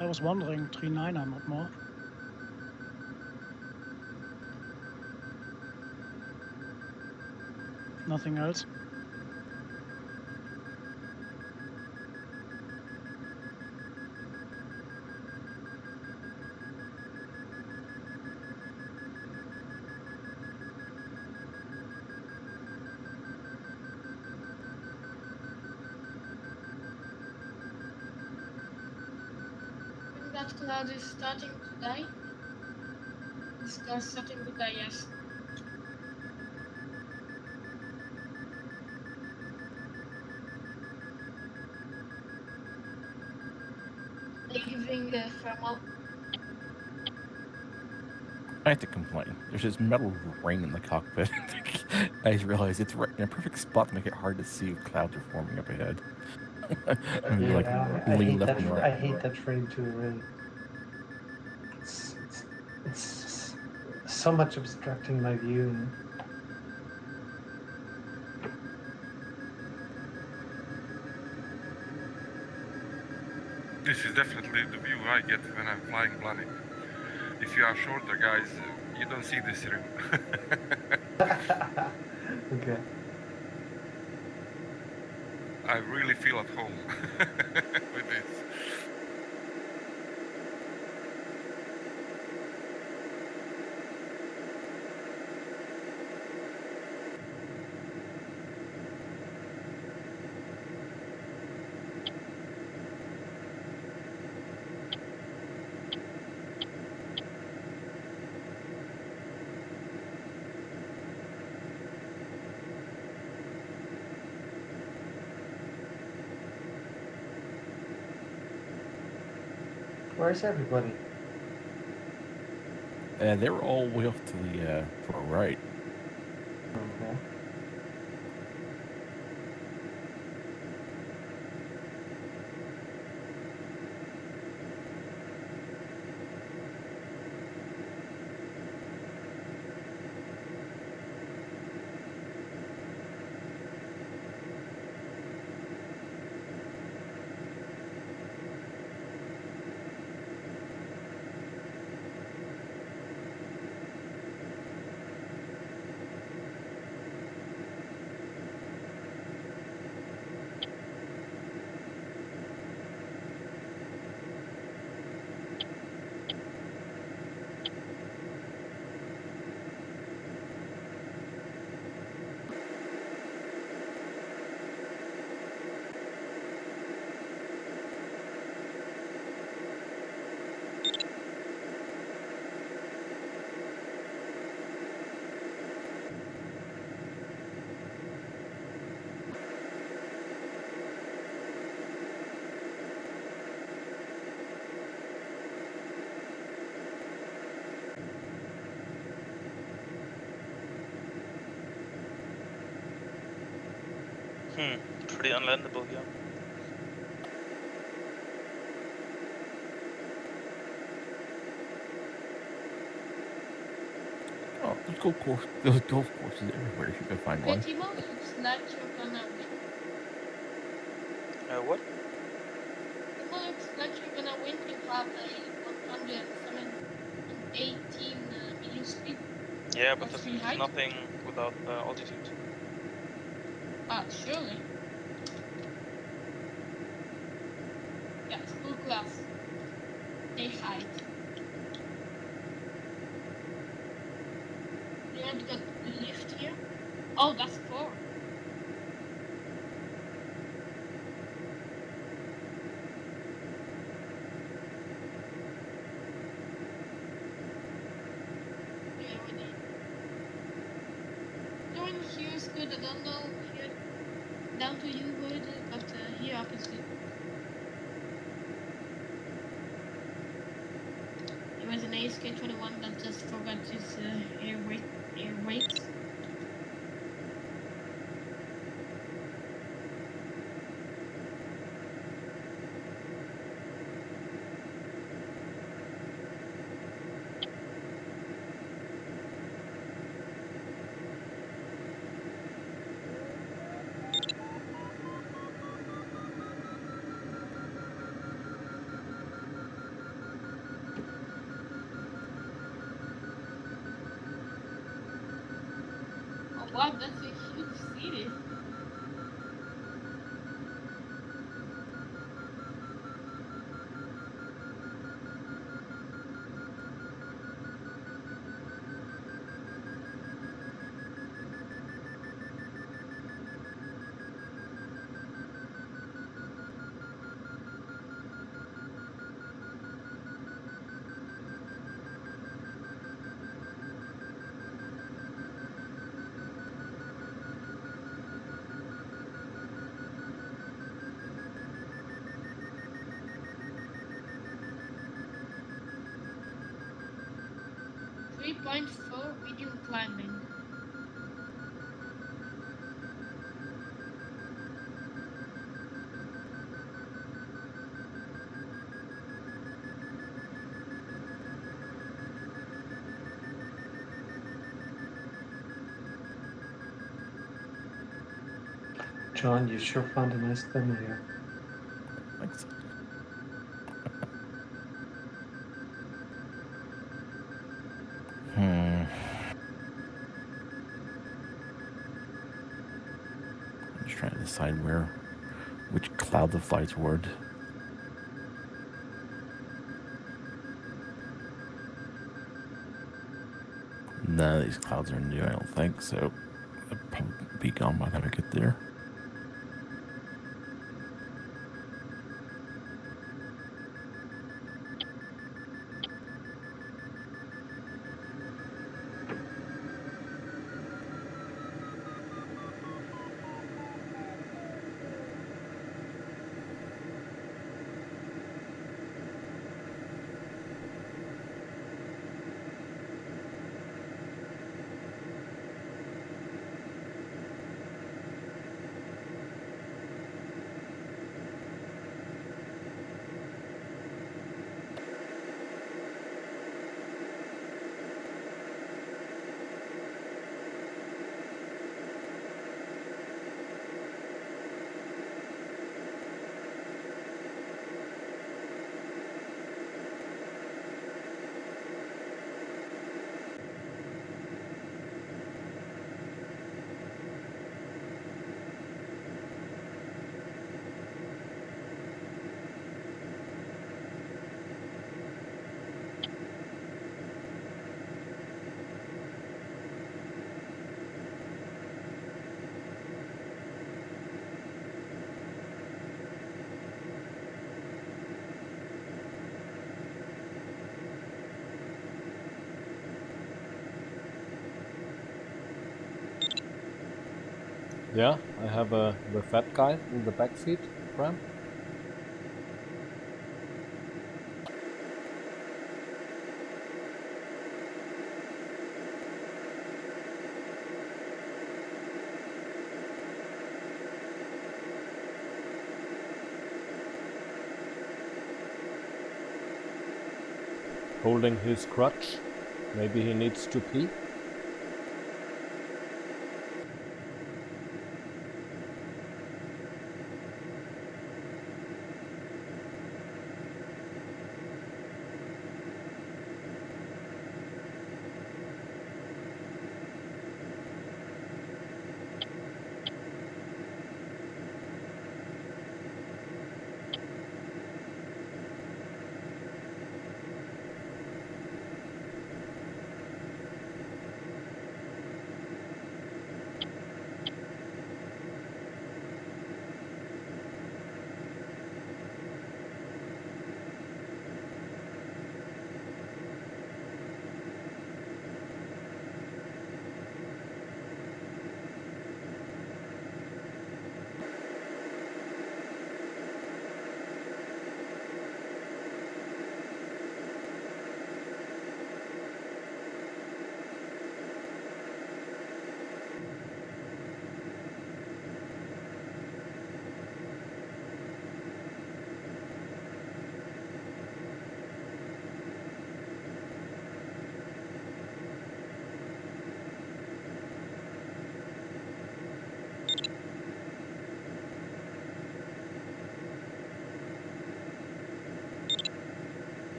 I was wondering, 3.9, not more. Nothing else. I think that cloud is starting to die. It's starting to die, yes. Leaving thermal. I have to complain. There's this metal ring in the cockpit. I just realized it's right in a perfect spot to make it hard to see if clouds are forming up ahead. I mean, like, I lean hate left that. and right. I hate that frame too. Really, it's so much obstructing my view. And This is definitely the view I get when I'm flying Blanic. If you are shorter, guys, you don't see this rim. okay. I really feel at home with this. Where's everybody? They were all way off to the far right. Okay. Pretty unlandable here. Oh, there's golf course. There's golf courses everywhere. You should go find Okay, one. Timo, looks like you're gonna win. What? Timo, looks like you're gonna win. You have a 118 million speed. Yeah, but That's this pretty is high. nothing without altitude. Surely. Yeah, school class. They hide. They have got the lift here. Oh, that's 4. Yeah, we need. Going here is good. I don't know here down to you, Wood, but here up is good. There was an ASK-21 that just forgot his air brakes. Oh wow, that's a huge city. .4 medium climbing. John, you sure found a nice demo here. Thanks. I'm just trying to decide which cloud the flight toward. None of these clouds are new, I don't think, so they'll probably be gone by the time I get there. Yeah, I have the fat guy in the back seat, Bram. holding his crutch. Maybe he needs to pee.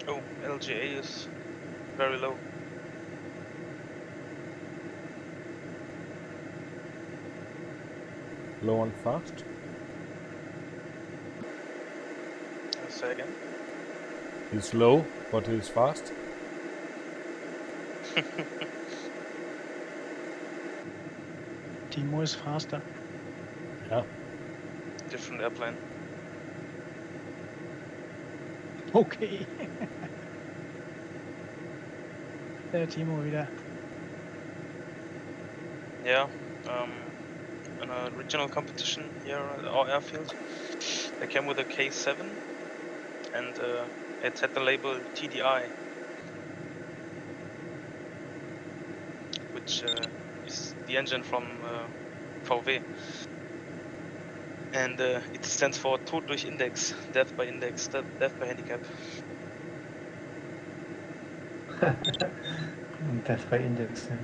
Oh, LGA is very low. Low and fast. Say again. He's low, but he's fast. Timo is faster. Yeah. Different airplane. Okay. Timo wieder. Yeah, in a regional competition here at our airfield, they came with a K7 and it had the label TDI, which is the engine from VW. And it stands for Tod durch Index, death by index, death by handicap. Death by index. Yeah.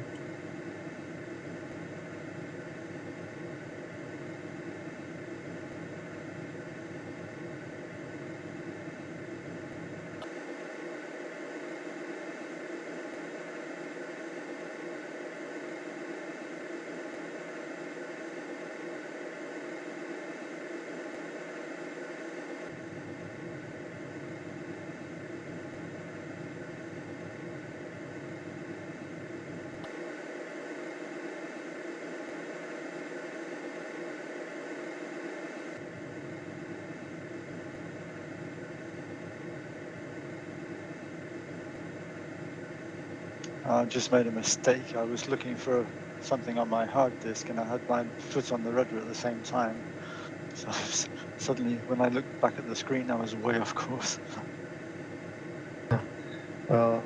I just made a mistake. I was looking for something on my hard disk and I had my foot on the rudder at the same time. So suddenly, when I looked back at the screen, I was way off course. Well,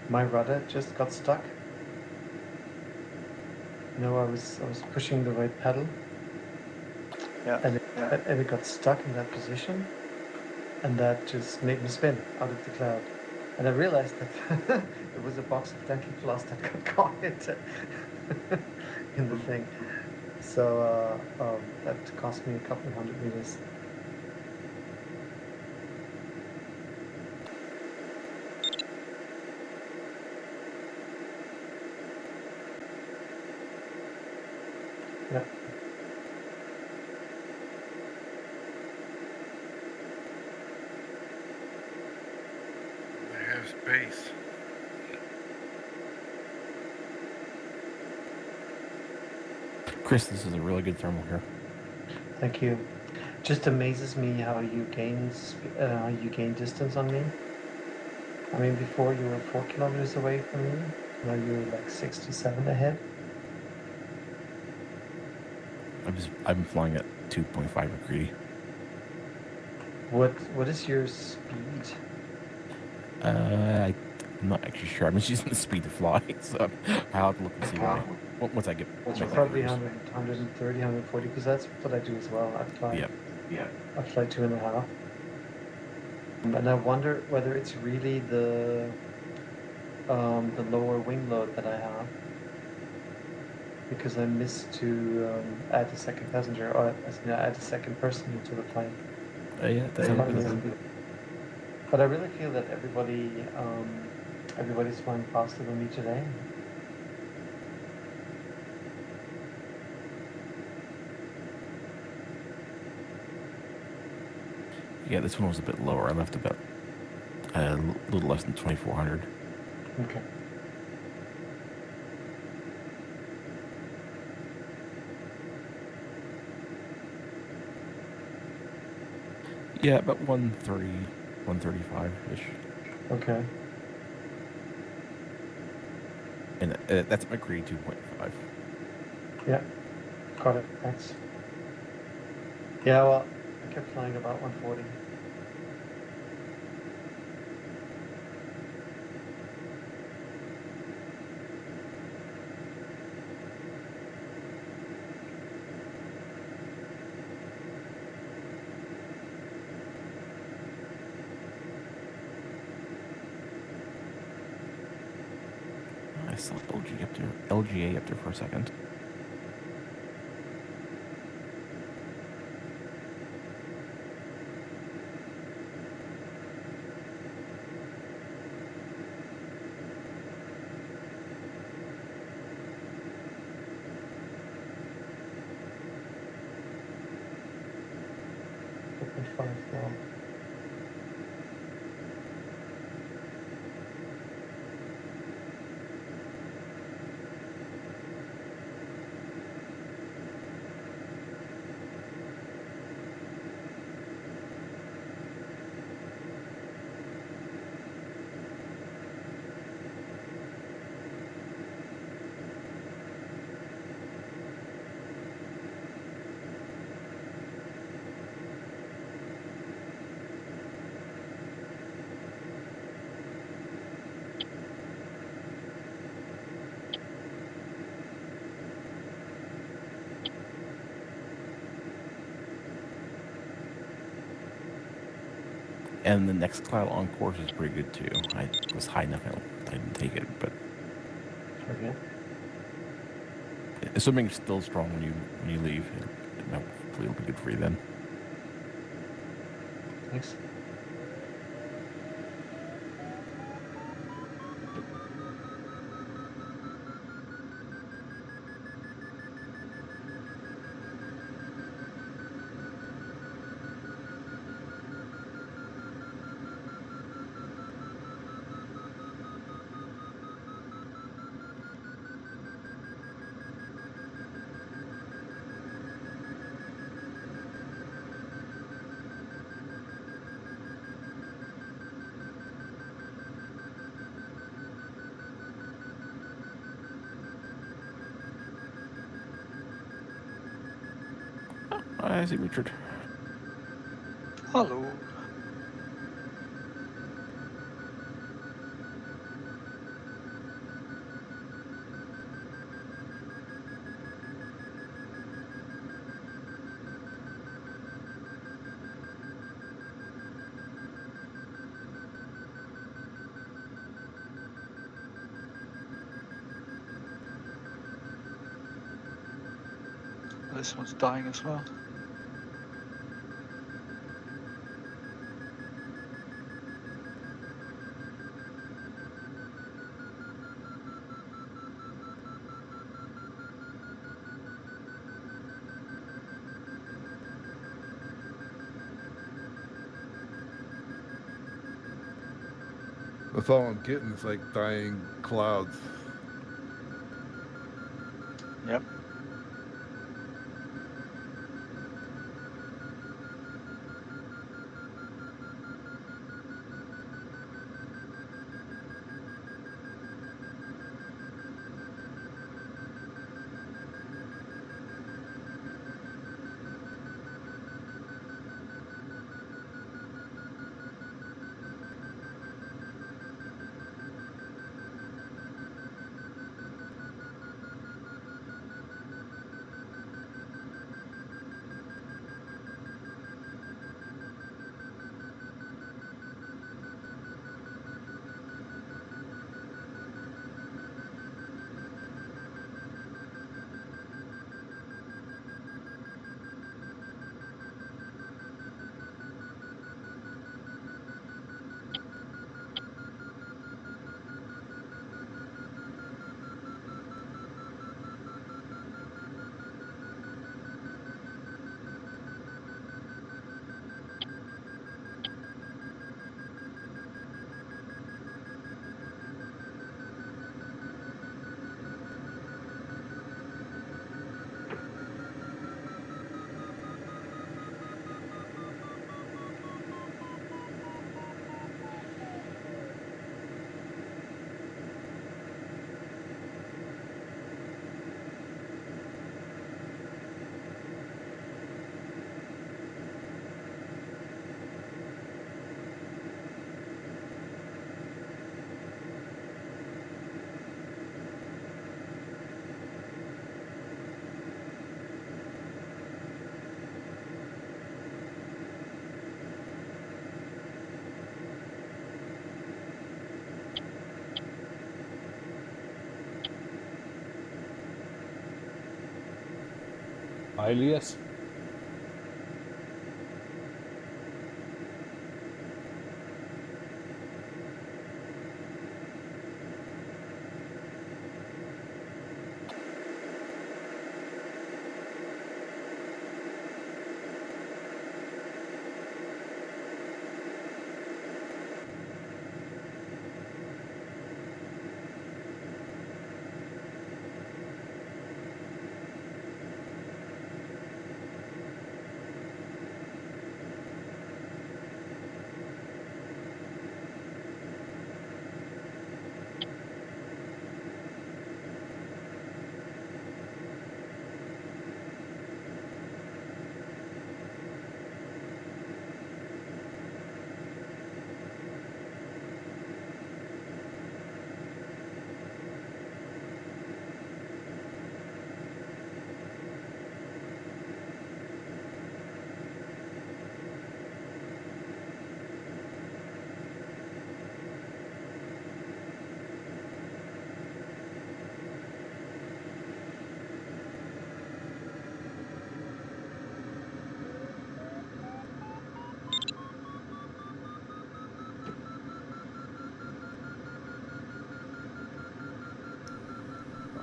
my rudder just got stuck. No, I was pushing the right pedal. Yeah. And it got stuck in that position, and that just made me spin out of the cloud. And I realized that it was a box of dental floss that got caught in the thing. So that cost me a couple of 100 meters. Yeah. They have space. Chris, this is a really good thermal here. Thank you. Just amazes me how you gain distance on me. I mean, before you were 4 kilometers away from me. Now you're like 6 to 7 ahead. I've been flying at 2.5 McCready. What is your speed? I I'm not actually sure. I'm just using the speed to fly, so I'll have to look and see why. Once I get It's make my probably cruise. 130, 140, because that's what I do as well. I fly. Yeah. I fly 2.5. And I wonder whether it's really the lower wing load that I have, because I missed to add a second passenger, or add a second person into the plane. Yeah, that sounds good. Amazing. But I really feel that everybody's flying faster than me today. Yeah, this one was a bit lower. I left about a little less than 2,400. Okay. Yeah, about 130, 135-ish. Okay. And that's my McCree 2.5. Yeah. Got it. Thanks. Yeah, well, I kept flying about 140. I saw LGA up there for a second. Now. And the next cloud on course is pretty good too. I was high enough, I didn't take it, but Okay. assuming it's still strong when you leave, hopefully it'll be good for you then. Thanks. I see Richard. Hello. This one's dying as well. That's all I'm getting. It's like dying clouds. Yep. Hej Elias.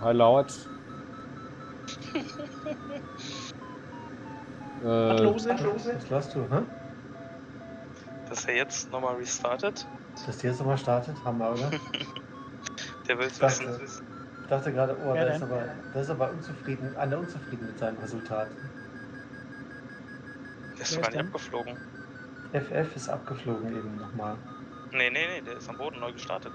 Hej Laurits. Was los ist? Was lässt du, hä? Dass er jetzt nochmal restartet? Dass die jetzt nochmal startet? Hammer, oder? Der will's Ich dachte, wissen. ich dachte gerade, oh, Wer der ist denn? aber unzufrieden mit seinem Resultat. Der ist Wer doch gar ist nicht denn? abgeflogen. FF ist abgeflogen eben nochmal. Nee, der ist am Boden neu gestartet.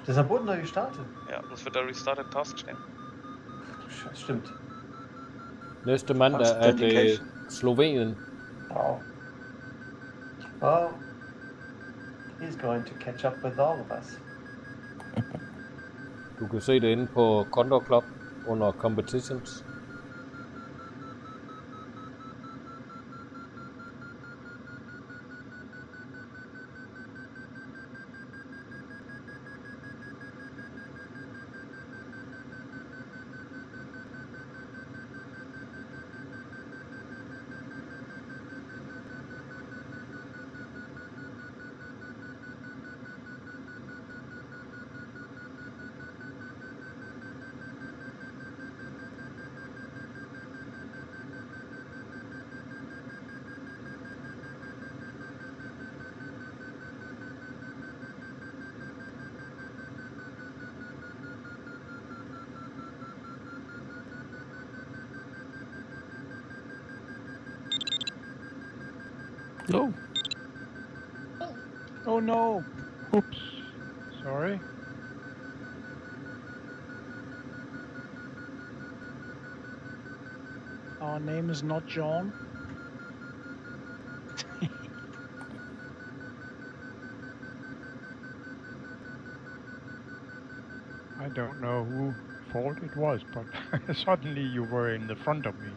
Der ist am Boden neu gestartet. Ja, sonst wird da Restarted Task stehen. Ach du Scheiße, stimmt. Næste mandag er det Slovenien. Wow. Well, he's going to catch up with all of us. Du kan se det inde på Condor2 under Competitions. Oh. Oh no. Oops. Sorry. Our name is not John. I don't know who fault it was, but suddenly you were in the front of me.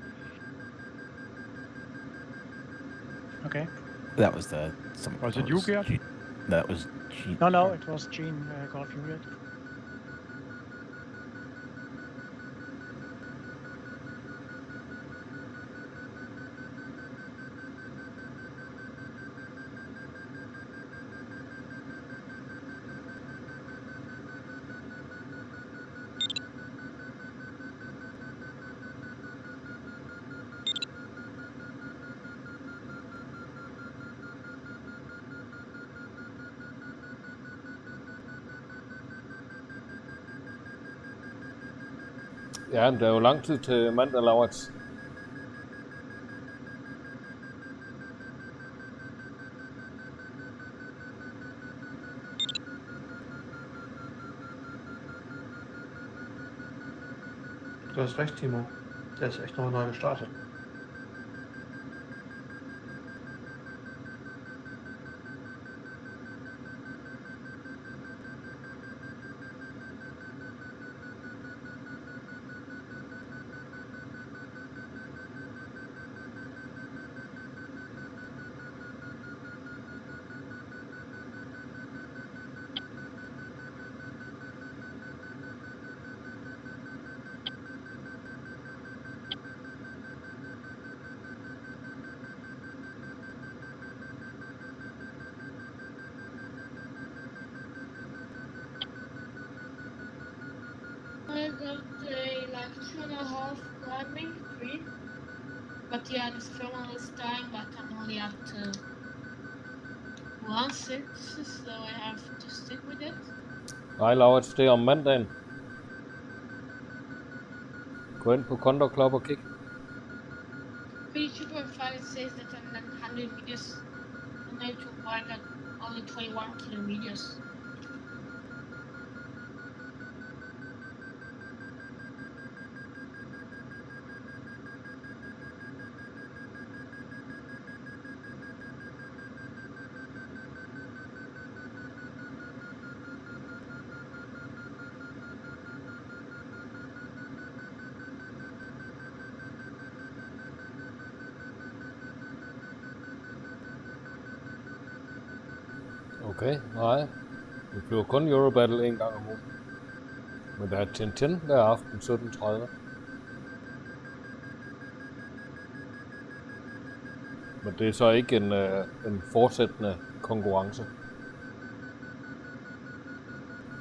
Okay. That was Was it you, Gert? That was Gene. No, it was Gene got furious. Ja, men der er jo lang tid til mandag, Laurits. Du hast recht, Timo. Der ist echt nochmal neu gestartet. I got a like 2.5 climbing, 3. But yeah, this thermal is dying, but I'm only up to 1.6, so I have to stick with it. Nej, Laurits, det er om mandagen. Gå ind på Condor Club og kig. Pretty 2.5 it says that I'm 900 meters, and I to mark at only 21 kilometers. Okay, nej. Vi flyver kun Eurobattle en gang om ugen. Men der er Tintin hver aften 17.30. Men det er så ikke en fortsættende konkurrence.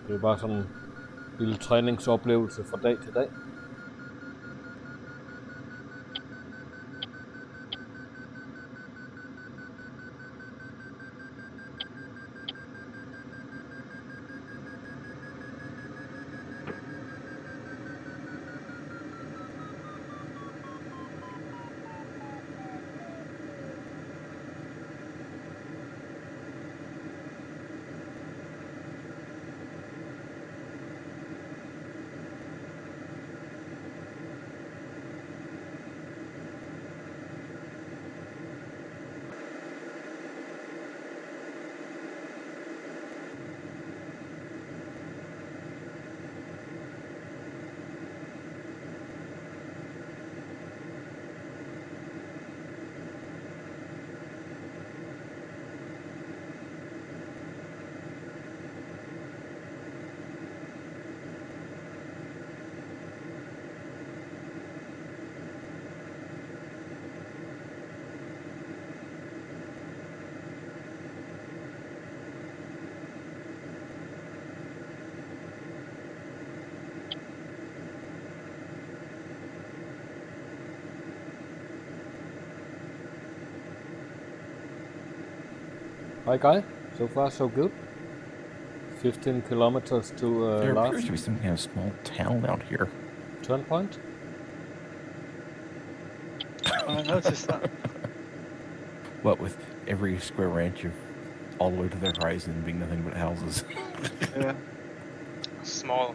Det er bare sådan en lille træningsoplevelse fra dag til dag. Hi Guy, so far so good. 15 kilometers to There last appears to be some kind of small town out here. turn point. I noticed that. What with every square inch of all the way to the horizon being nothing but houses. Yeah. Small.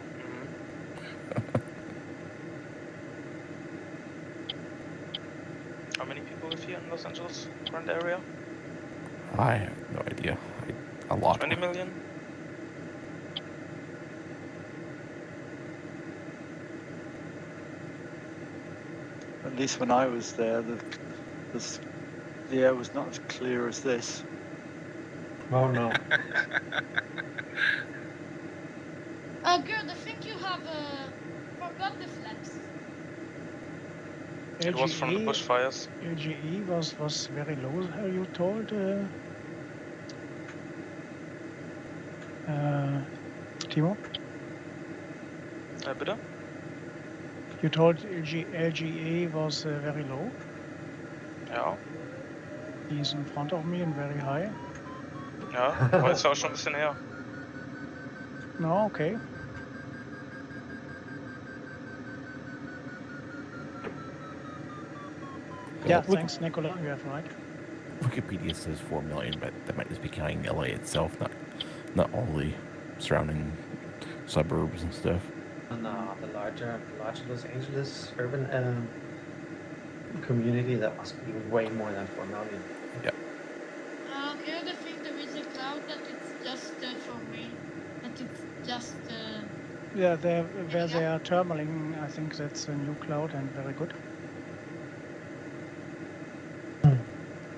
How many people live here in Los Angeles, around the area? I have no idea. A lot. 20 million? At least when I was there, the air was not as clear as this. Oh no. Gerd, I think you have forgot the flaps. It was from the bushfires. LGE was very low, you told. Timo? Bitte? You told LGA was very low. Ja. He's in front of me and very high. Ja, aber ist ja auch schon ein bisschen her. No, okay. Yeah, thanks, Nicola. You have right. Wikipedia says 4 million, but that might just be counting LA itself, not all the surrounding suburbs and stuff. And the larger Los Angeles urban community, that must be way more than 4 million. Yep. Gerd, I think there is a cloud that it's just for me. That it's just. Yeah, where they are terminaling, I think that's a new cloud and very good.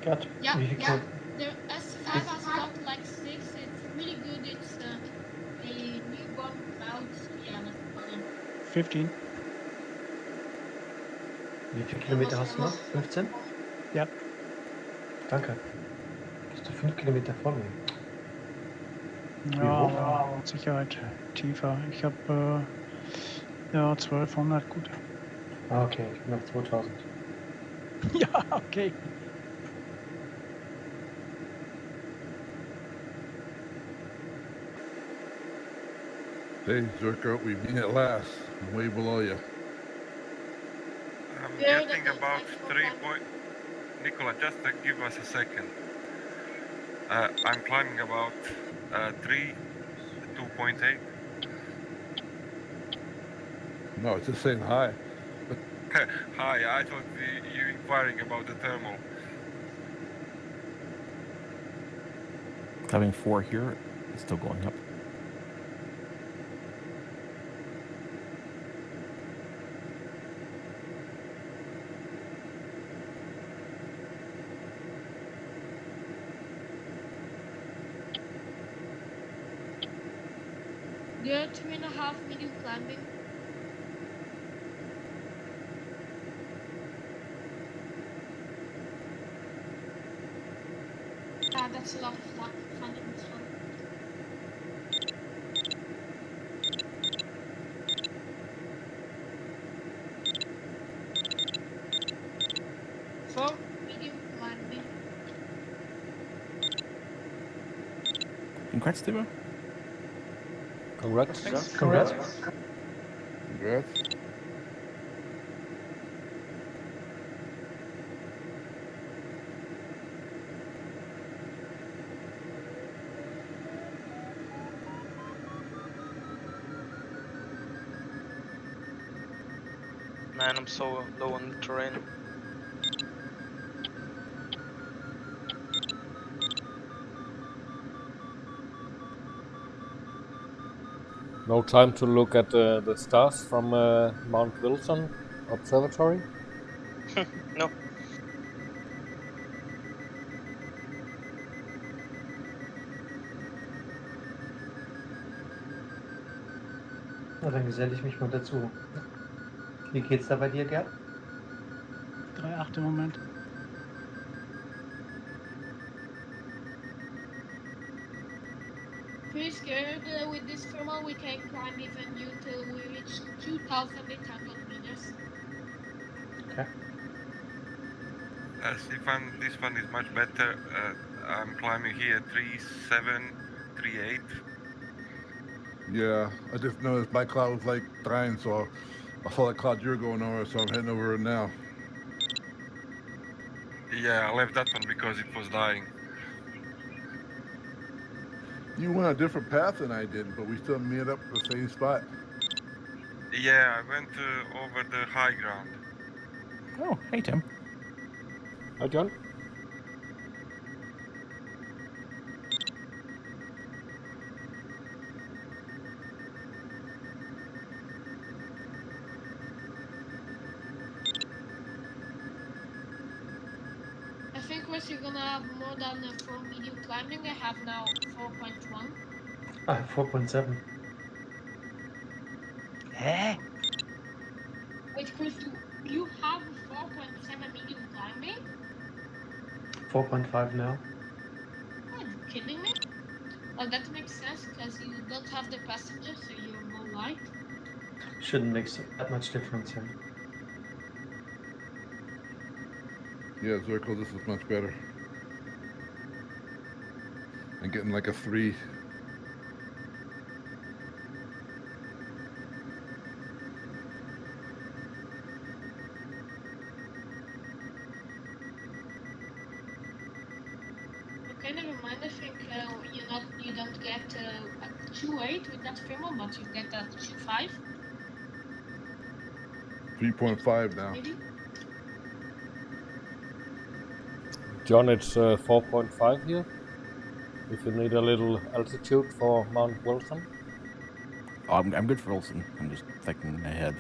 Gotcha. Yeah, You yeah. can- The S5 has got like 6. It's really good. It's a newborn cloud. Yeah, that's funny. 15. Wie viele Kilometer hast du noch? 15? Ja. Danke. Bist du 5 Kilometer vor mir? Ja, mit Sicherheit tiefer. Ich habe Ja, 1200, gut. Okay, ich bin auf 2000. Ja, okay. Hey, Zerko, we meet at last. I'm way below you. I'm Yeah, getting that's about fine, 3 no point. Nicola, just give us a second. I'm climbing about 2.8. No, it's just saying hi. Hi, I thought you inquiring about the thermal. Having 4 here, it's still going up. There are 3.5 medium climbing. Ah, that's a lot of fun in this one. For medium climbing. Congrats, Timo. Congrats. Thanks. Congrats. Congrats. Man, I'm so low on the terrain. No time to look at the stars from Mount Wilson Observatory? No. Na, dann geselle ich mich mal dazu. Wie geht's da bei dir, Gerd? 3,8 im Moment. Pretty scared with this thermal. We can climb even until we reach 2,800 meters. Okay. This one is much better. I'm climbing here 3.7, 3.8. Yeah, I just noticed my cloud was like dying, so I saw that cloud you're going over, so I'm heading over it now. Yeah, I left that one because it was dying. You went a different path than I did, but we still met up at the same spot. Yeah, I went over the high ground. Oh, hey, Tim. Hi, John. I think we're gonna have more than 4 medium climbing. I have now 4.1. I have 4.7. Hä? Wait, Chris, you have 4.7 medium climbing? 4.5 now. Are you kidding me? Well, that makes sense because you don't have the passenger, so you're more light. Shouldn't make that much difference, yeah. Yeah, Zirkle, this is much better. I'm getting like a 3. Okay, never mind. I think you don't get a 2.8 with that thermal, but you get a 2.5. 3.5 now. Maybe. John, it's 4.5 here. If you need a little altitude for Mount Wilson. Oh, I'm good for Wilson. I'm just thinking ahead.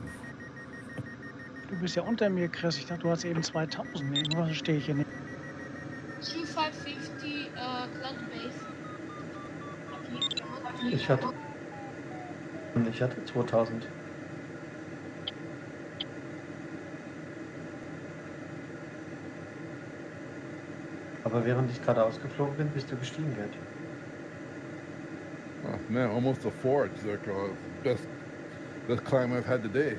Du bist ja unter mir, Chris. Ich dachte, du hast eben 2000. Irgendwas verstehe ich hier nicht. 2550 cloud base. Ich hatte 2000. Aber während ich gerade ausgeflogen bin, bist du gestiegen, Gerd. Oh, man, almost a 4, Zirkle. Best climb I've had today.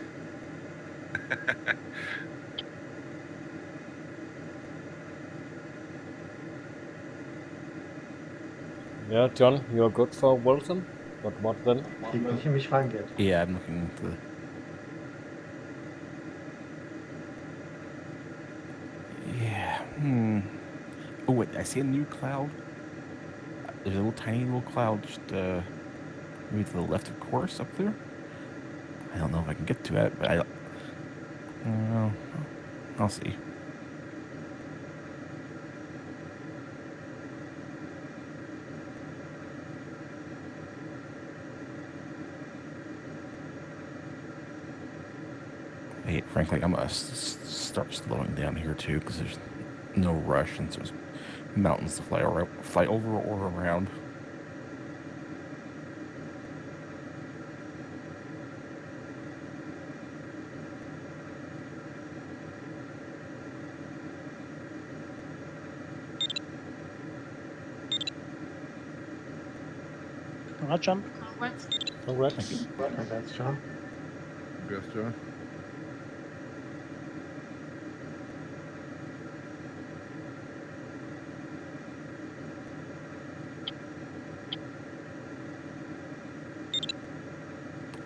Yeah, John, you're good for Wilson, but what then? Ich mich reingeht. Yeah, I'm looking for the... Yeah, Oh, wait, I see a new cloud. There's a little tiny little cloud just maybe to the left of course up there. I don't know if I can get to it, but I don't know. I'll see. Hey, frankly, I'm gonna start slowing down here too, because there's no rush and there's mountains to fly over or around. Congrats, John. Congrats. Congrats. Congrats, John. Congrats, John.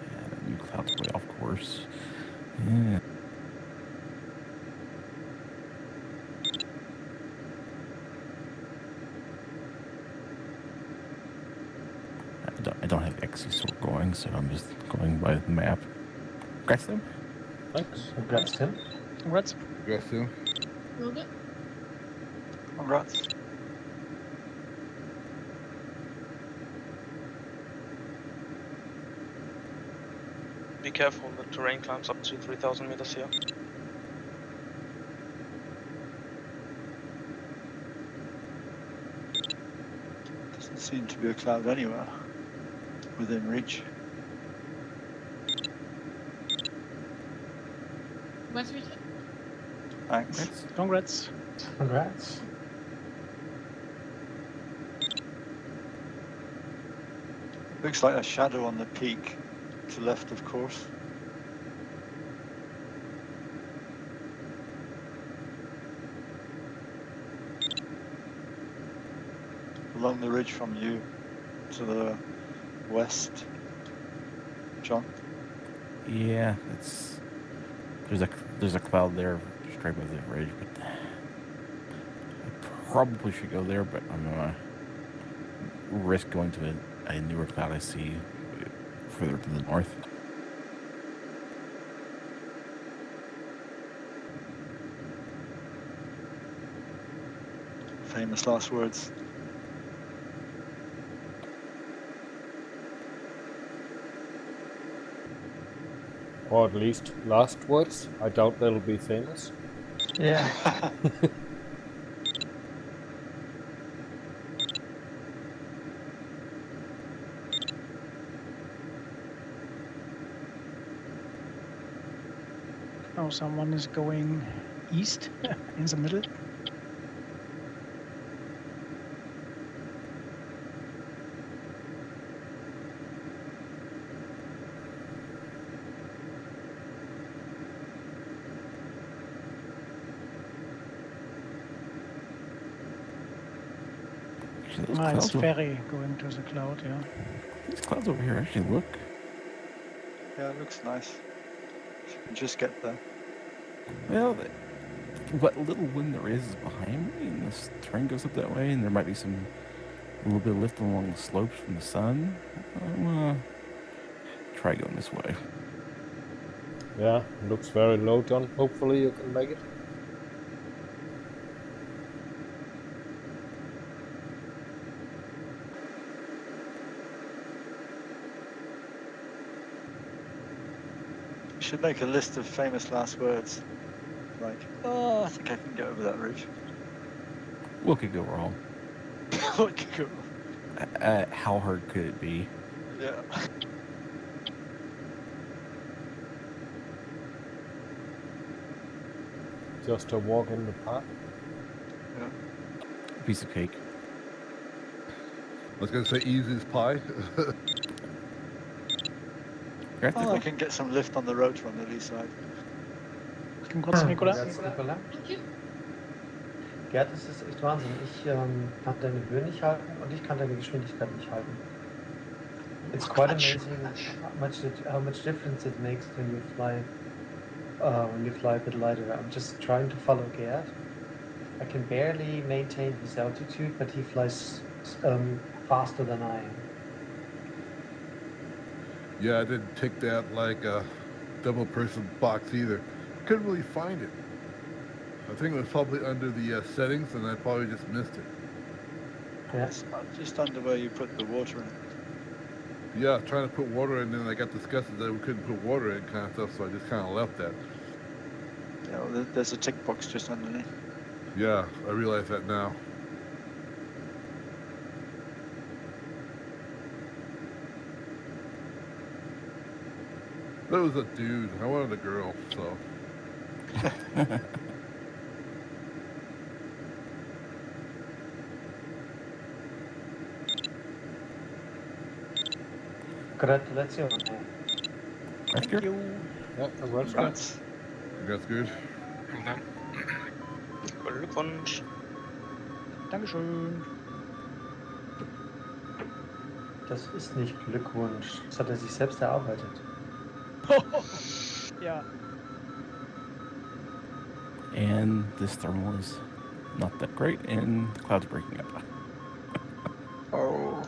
Yeah, that new cloud's way off course. Yeah. I don't have XC sort going, so I'm just going by the map. Congrats, Tim. Thanks. Congrats, Tim. Congrats. Congrats, Tim. Real good. Congrats. Be careful, the terrain climbs up to 3,000 meters here. Doesn't seem to be a cloud anywhere within reach. Congrats, Richard. Thanks. Congrats. Congrats. Looks like a shadow on the peak to left of course. Along the ridge from you to the west, John. Yeah, it's there's a cloud there straight above the ridge, but I probably should go there, but I'm gonna risk going to a newer cloud I see further to the north. Famous last words. Or at least last words. I doubt they'll be famous. Yeah. Oh, someone is going east in the middle. Those Ah, it's clouds ferry going to the cloud, yeah. These clouds over here actually look. Yeah, it looks nice. If you can just get there. Well, what little wind there is behind me, and this terrain goes up that way, and there might be a little bit of lift along the slopes from the sun. I'm gonna try going this way. Yeah, looks very low, John. Hopefully you can make it. You should make a list of famous last words. Like, oh, I think I can get over that ridge. What could go wrong? What could go wrong? How hard could it be? Yeah. Just a walk in the park. Yeah. Piece of cake. I was going to say easy as pie. Oh, I can get some lift on the rotor on the lee side. Kann kurz, Nicola? Congrats, Nicola. Thank you. Gerd, das ist echt Wahnsinn. Ich kann deine Höhe nicht halten und ich kann deine Geschwindigkeit nicht halten. It's quite amazing how much difference it makes when you fly a bit lighter. I'm just trying to follow Gerd. I can barely maintain his altitude, but he flies faster than I am. Yeah, I didn't take that like a double person box either. Couldn't really find it. I think it was probably under the settings, and I probably just missed it. Yes. Just under where you put the water in. Yeah, trying to put water in, and I got disgusted that we couldn't put water in kind of stuff, so I just kind of left that. Yeah, well, there's a tick box just underneath. Yeah, I realize that now. That was a dude. I wanted a girl, so. Gratulation. That's good. Ja, das war schon. That's good. Well done. Glückwunsch. Dankeschön. Das ist nicht Glückwunsch. Das hat er sich selbst erarbeitet. Ja. And this thermal is not that great, and the cloud's breaking up. Oh.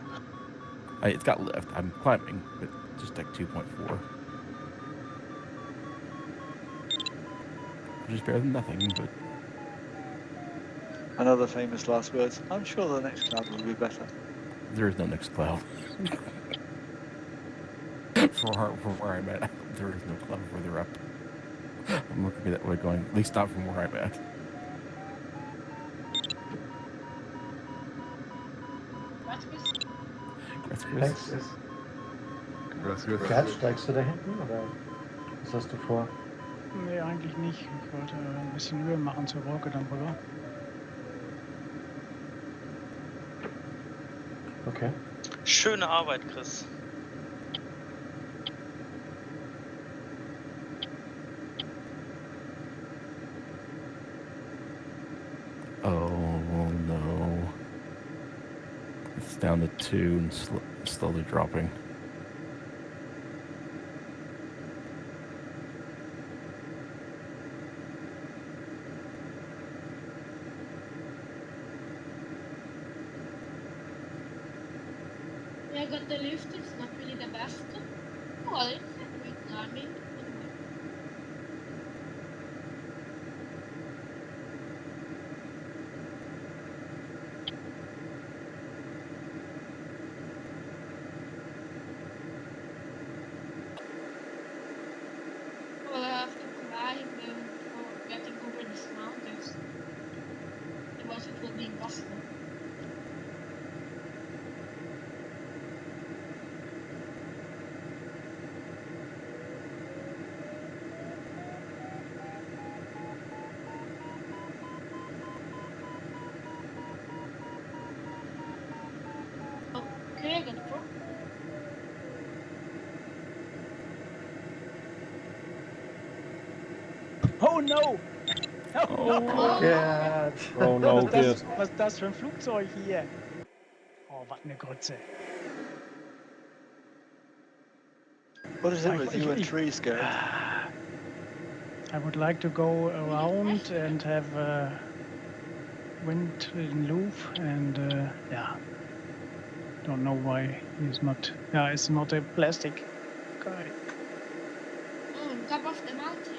It's got lift. I'm climbing, but just like 2.4. Which is better than nothing, but... Another famous last words. I'm sure the next cloud will be better. There is no next cloud. From where I'm at, there is no cloud further up. I'm looking at that way going, at least not from where I'm at. That's good. That's good. Thanks. That's good. Gerd, steigst du da hinten oder was hast du vor? Nee, eigentlich nicht. Ich wollte ein bisschen Höhe machen zur Wolke dann rüber. Okay. Schöne Arbeit, Chris. Oh no. It's down to 2 and slowly dropping. Yeah, I got the lift, it's not really the best. Well, it's a great climbing. Anyway. Well, I have to climb for getting over these mountains. Otherwise it will be impossible. Okay, I got the pro. Oh no! Oh, no! Gerd. Oh no, Gerd. Was ist das für ein Flugzeug hier? Oh, was eine Grütze. What is it with you and trees, Gerd? I would like to go around and have wind in loop and yeah. Don't know why he's not. Yeah, it's not a plastic guy. Oh, on top of the mountain.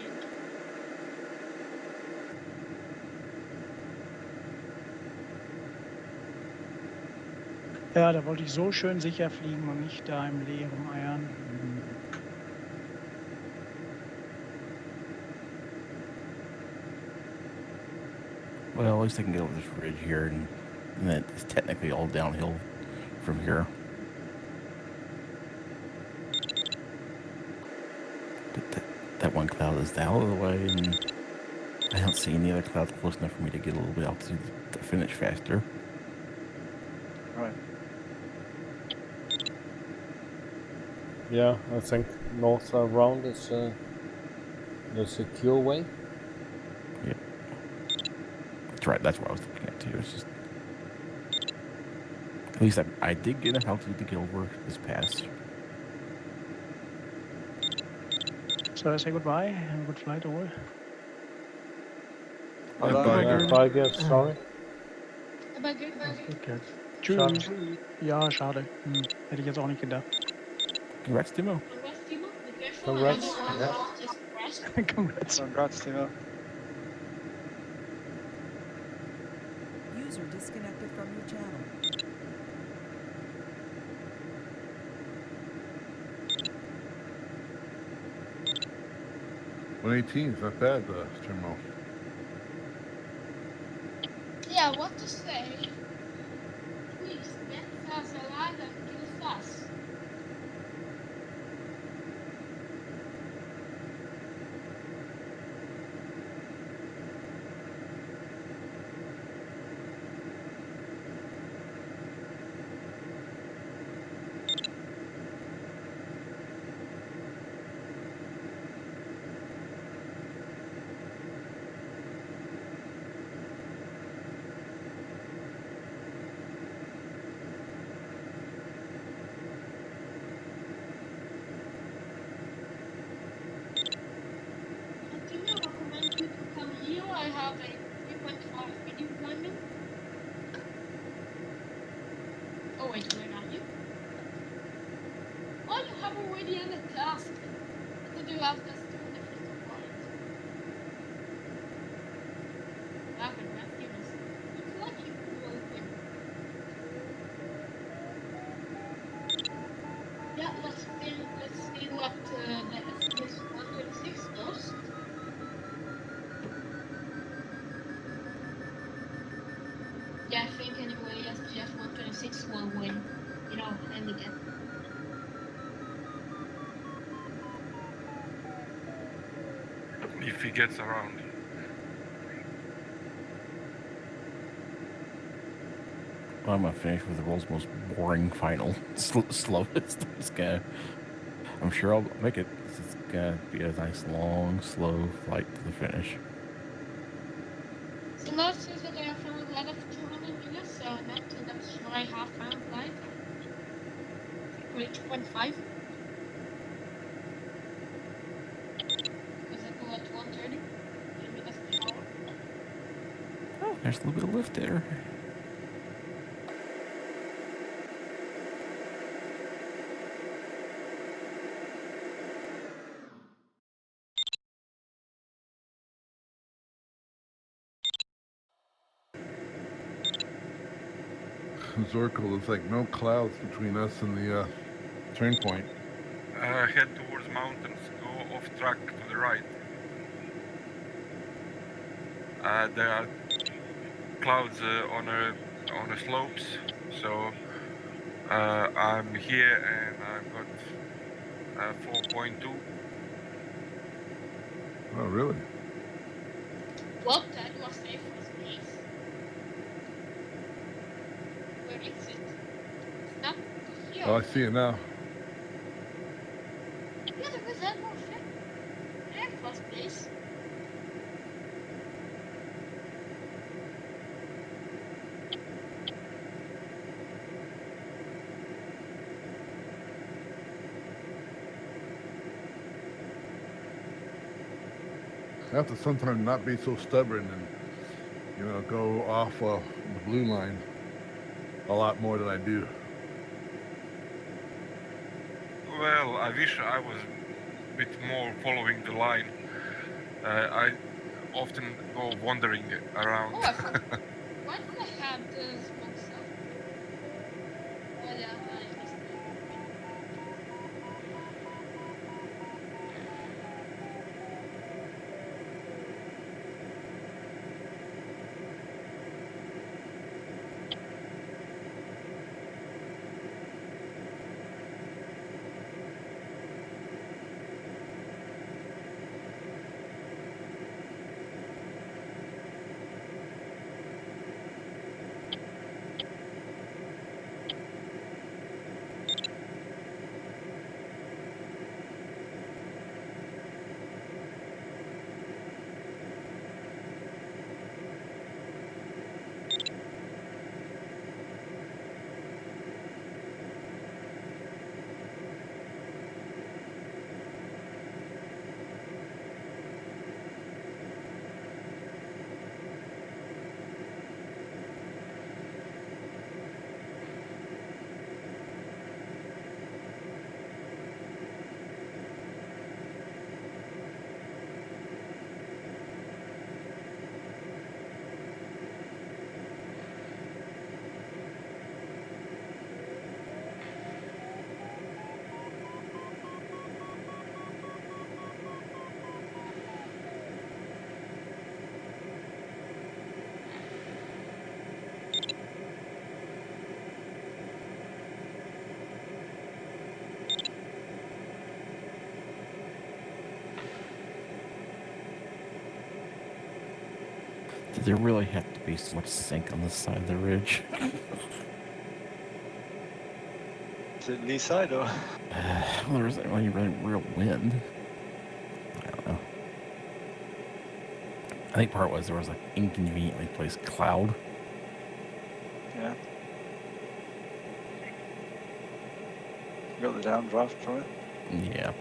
Ja, da wollte ich so schön sicher fliegen und nicht da im Lee rumeiern. Well, at least I can get over this ridge here, and then it's technically all downhill from here. But that one cloud is out of the way, and I don't see any other clouds close enough for me to get a little bit altitude to finish faster. Right. Yeah, I think north around is the secure way. Yep. That's right. That's what I was looking at too. It's just at least I did get enough altitude to get over this pass. So I say goodbye. Have a good flight over. Bye, guys. Sorry. Aber gut. Gut, Gerd. Tschüss. Ja, schade. Hätte ich jetzt auch nicht gedacht. Congrats, Timo. Congrats, Timo. Be careful. Congrats. Another one just crashed. Congrats. Congrats, Timo. User disconnected from your channel. $118 is not bad, Timo. Yeah, what to say? Please get us alive and kill us. I recommend you to come here. I have a 3.5 medium climbing. Oh wait, where are you? Oh, you have already ended task. What did you have task 2 in the first point? Ah, congrats, Jonas. Looks like you will win. Yeah, let's see what the SPS 126 does. Yeah, I think anyway, SGF 126 will win. You know, and again. If he gets around. I'm gonna finish with the world's most boring final, slowest. This guy. I'm sure I'll make it. It's gonna be a nice, long, slow flight to the finish. So now it says that I have found a lot of 200 meters, so not that's sure I have found light. Reach 0.5. Because I go at 130 meters per hour. Oh, there's a little bit of lift there. Zorko, looks like no clouds between us and the turn point. Head towards mountains, go off track to the right. There are clouds on the slopes, so I'm here and I've got 4.2. Oh, really? Well, that was a first place. Where is it? It's not here. Oh, I see it now. Yeah, there is that more shit. There, first place. I have to sometimes not be so stubborn and, you know, go off the blue line a lot more than I do. Well, I wish I was a bit more following the line. I often go wandering around. Oh, I forgot. Why did I have the smoke stuff? Oh yeah, I missed it. Does there really have to be so much sink on this side of the ridge? Is it lee side or? Well, there isn't any real wind. I don't know. I think part was there was like inconveniently placed cloud. Yeah. You got the downdraft from it? Yeah.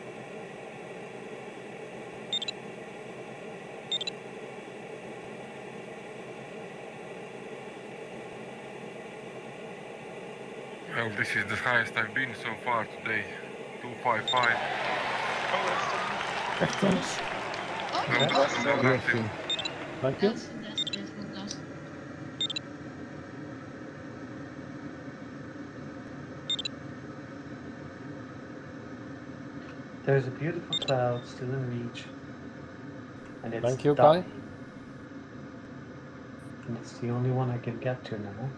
Well, this is the highest I've been so far today. 255. Excellent. No, nothing. Thank you. That's fantastic. There's a beautiful cloud still in reach. And it's Thank you, dying. Kai. And it's the only one I can get to now.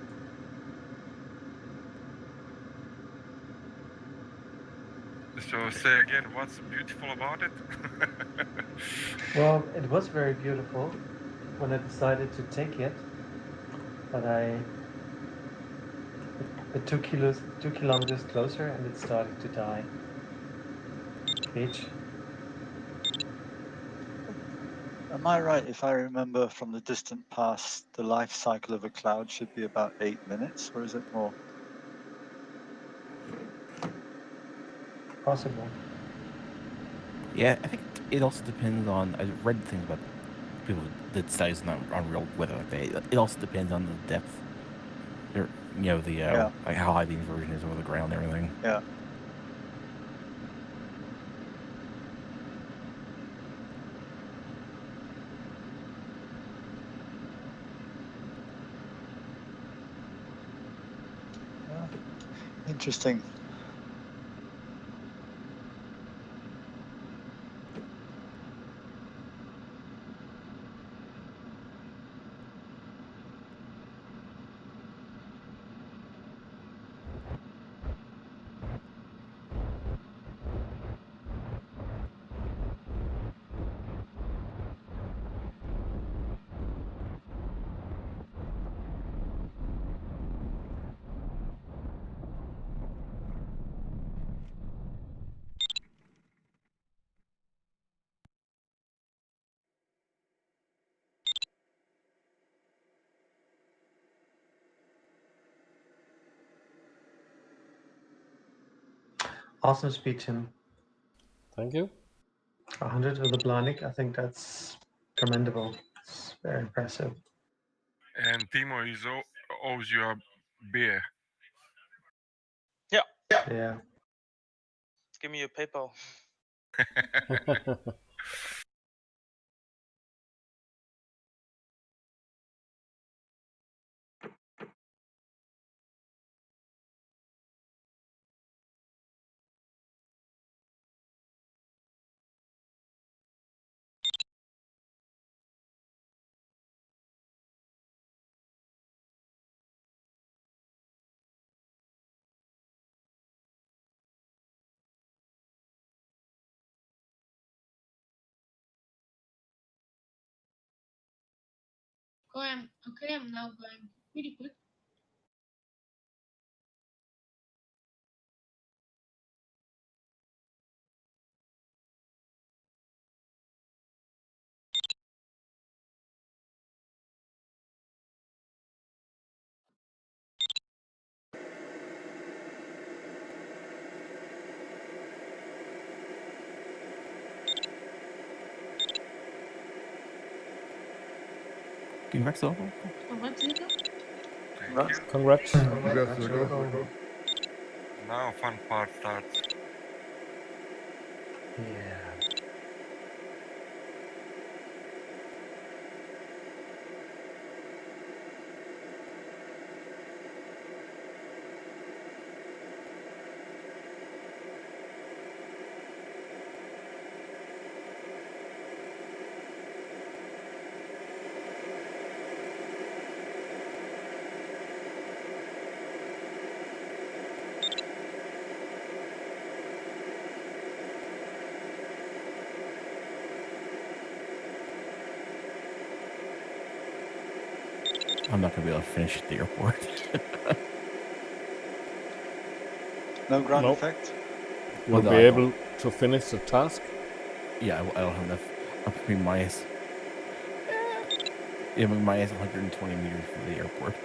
So say again, what's beautiful about it? Well, it was very beautiful when I decided to take it, but the 2 kilometers closer and it started to die. Bitch. Am I right if I remember from the distant past, the life cycle of a cloud should be about 8 minutes, or is it more? Possible. Yeah, I think it also depends on. I read things about people that studies on real weather like that. It also depends on the depth, or the Yeah. like how high the inversion is over the ground and everything. Yeah. Yeah. Interesting. Awesome speed, Tim. Thank you. 100 of the Blahnik, I think that's commendable. It's very impressive. And Timo owes you a beer. Yeah. Yeah. Give me your PayPal. Okay, I'm now going pretty quick. Congrats, over. Congrats, Zico. Thank you. Congrats. Congrats, Zico. Now fun part starts. Yeah. I'm not going to be able to finish at the airport. No ground Nope. effect? You'll be able to finish the task? Yeah, I don't have enough. Up to me minus. Yeah, minus 120 meters from the airport.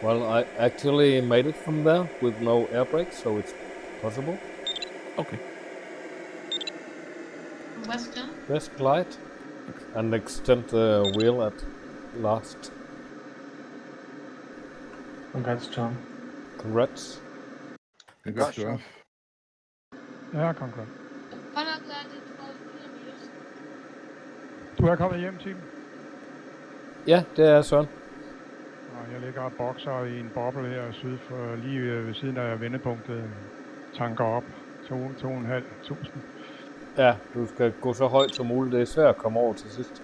Well, I actually made it from there with no air brakes, so it's possible. Okay. Western. Best glide and extend the wheel at last. Congrats, John. Congrats. Congrats, John. Ja, congrats. Paraglided 12 kilometers. Du er kommet hjem, Tim? Ja, det er Søren. Og jeg ligger og bokser i en boble her syd for lige ved siden af vendepunktet. Tanker op. 2.500. Ja, du skal gå så højt som muligt. Det er svært at komme over til sidst.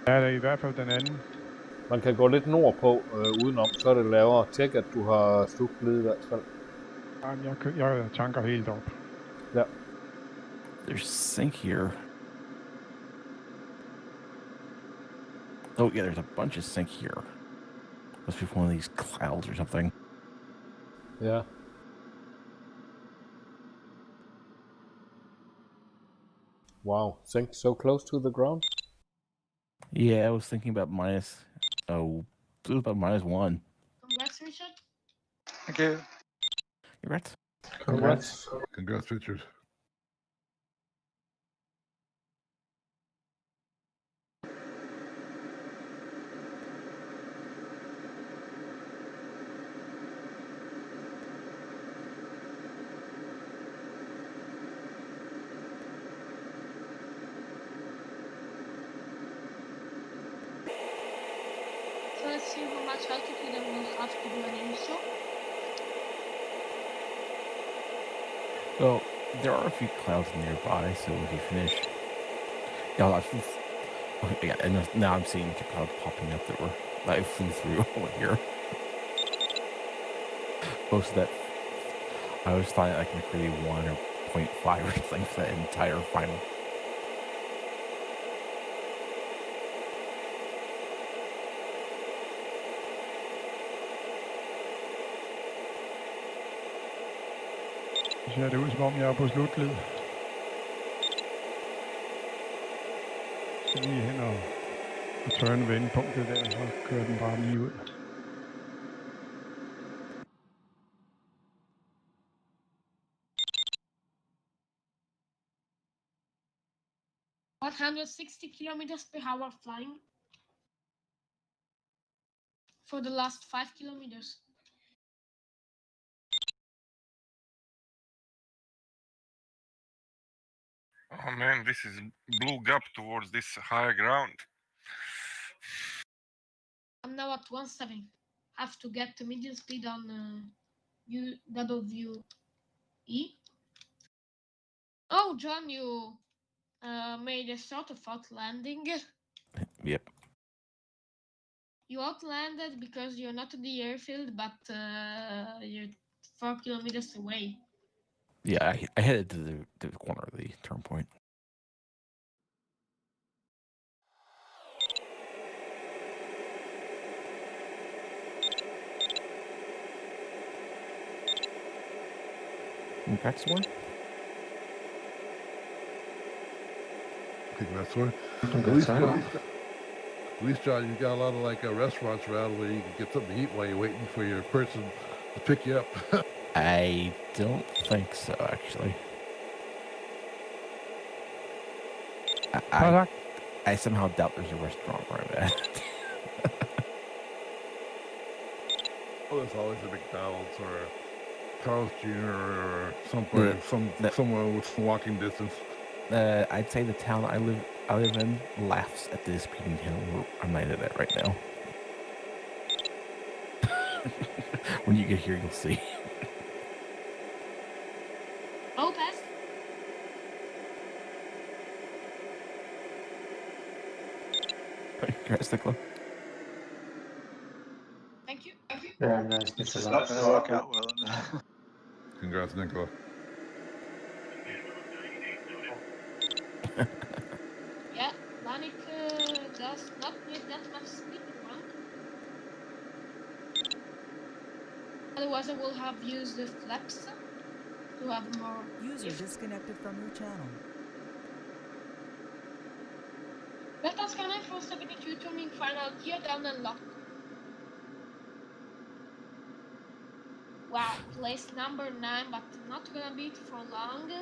Ja, det er i hvert fald den anden. Man kan gå lidt nordpå udenom, så er det lavere. Tjek, at du har stuklet i hvert fald. Jamen, jeg tanker helt op. Ja. There's sink here. Oh yeah, there's a bunch of sink here. Must be one of these clouds or something. Yeah. Wow, sink so close to the ground? Yeah, I was thinking about minus. Oh, it was about -1. Congrats, Richard. Thank you. Congrats. Congrats. Congrats, Richard. So let's see how much altitude I will have to do an intro. Well, there are a few clouds nearby, so if you finish, yeah, okay, yeah, and now I'm seeing the clouds popping up that I flew through over here. Most of that, I was flying like maybe 1 or 0.5 or something for that entire final. Så ser det ud, som om jeg er på slutled. Så lige hen og tørne vendepunktet der, så kører den bare lige ud. Kilometers per hour flying for the last 5 kilometers. Oh man, this is blue gap towards this higher ground. I'm now at 170. Have to get to medium speed on UWE. Oh, John, you made a sort of outlanding. Yep. You outlanded because you're not at the airfield, but you're 4 kilometers away. Yeah, I headed to the corner of the turn point. Congrats, one. Congrats, one. Congrats, At least, John, you got a lot of like restaurants around where you can get something to eat while you're waiting for your person to pick you up. I don't think so, actually. I somehow doubt there's a restaurant where I'm at. Oh, there's always a McDonald's or a Carl's Jr. or somewhere, somewhere with walking distance. I'd say the town I live in laughs at the speeding hill I'm at right now. When you get here, you'll see. Oh, pass. Congrats, Nicola. Thank you. Very nice, This is Nicola. not going to work out well. Congrats, Nicola. Yeah, Manic does not need that much speed in one. Otherwise, I will have used the flaps to have more. User disconnected from your channel. Detta scanner från stability tuning final gear down and lock. Wow, place number 9, but not gonna be for long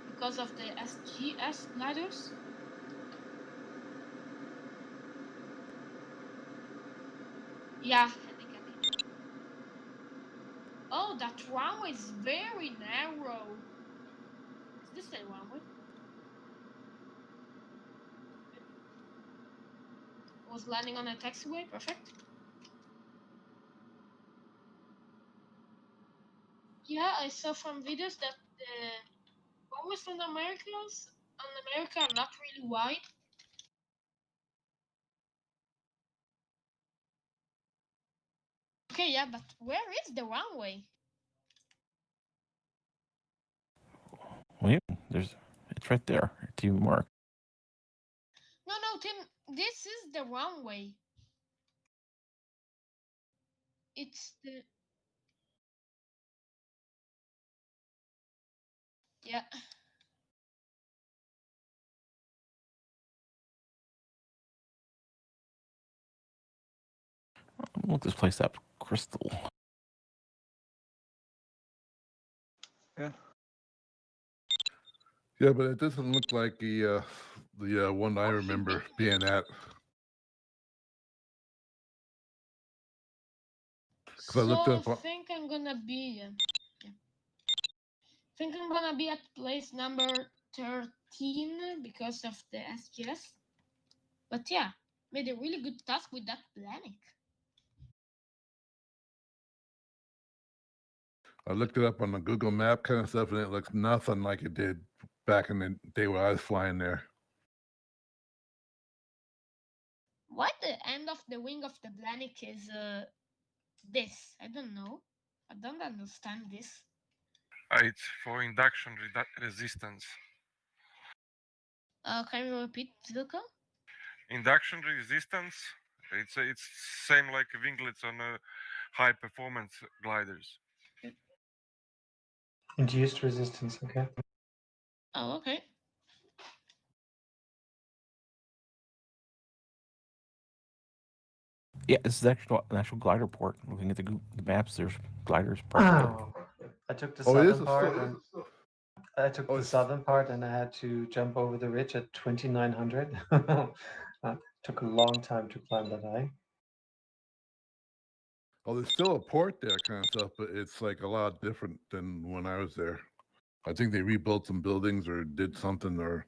because of the SGS gliders. Yeah, handicapping. Oh, that runway is very narrow. Is this the runway? Was landing on a taxiway, perfect. Yeah, I saw from videos that the runways on America are not really wide. Okay, yeah, but where is the runway? Well, yeah, it's right there. It's even marked. No, Tim, this is the runway. It's the... Yeah. Look this place up, Crystal. Yeah. Yeah, but it doesn't look like the one I remember being at. I looked So up I think I'm gonna be... I think I'm gonna be at place number 13 because of the SGS. But yeah, made a really good task with that planning. I looked it up on the Google Map kind of stuff, and it looks nothing like it did back in the day when I was flying there. Why the end of the wing of the Blanik is this? I don't know. I don't understand this. It's for induction resistance. Can you repeat, Vilko? Induction resistance. It's same like winglets on high performance gliders. Induced resistance, okay. Oh, okay. Yeah, this is actually an actual glider port. Looking at the maps, there's gliders parked there. I took the Oh, it is southern part, and I took the southern part, and I had to jump over the ridge at 2900. Took a long time to climb that high. Oh, there's still a port there, kind of stuff, but it's like a lot different than when I was there. I think they rebuilt some buildings or did something, or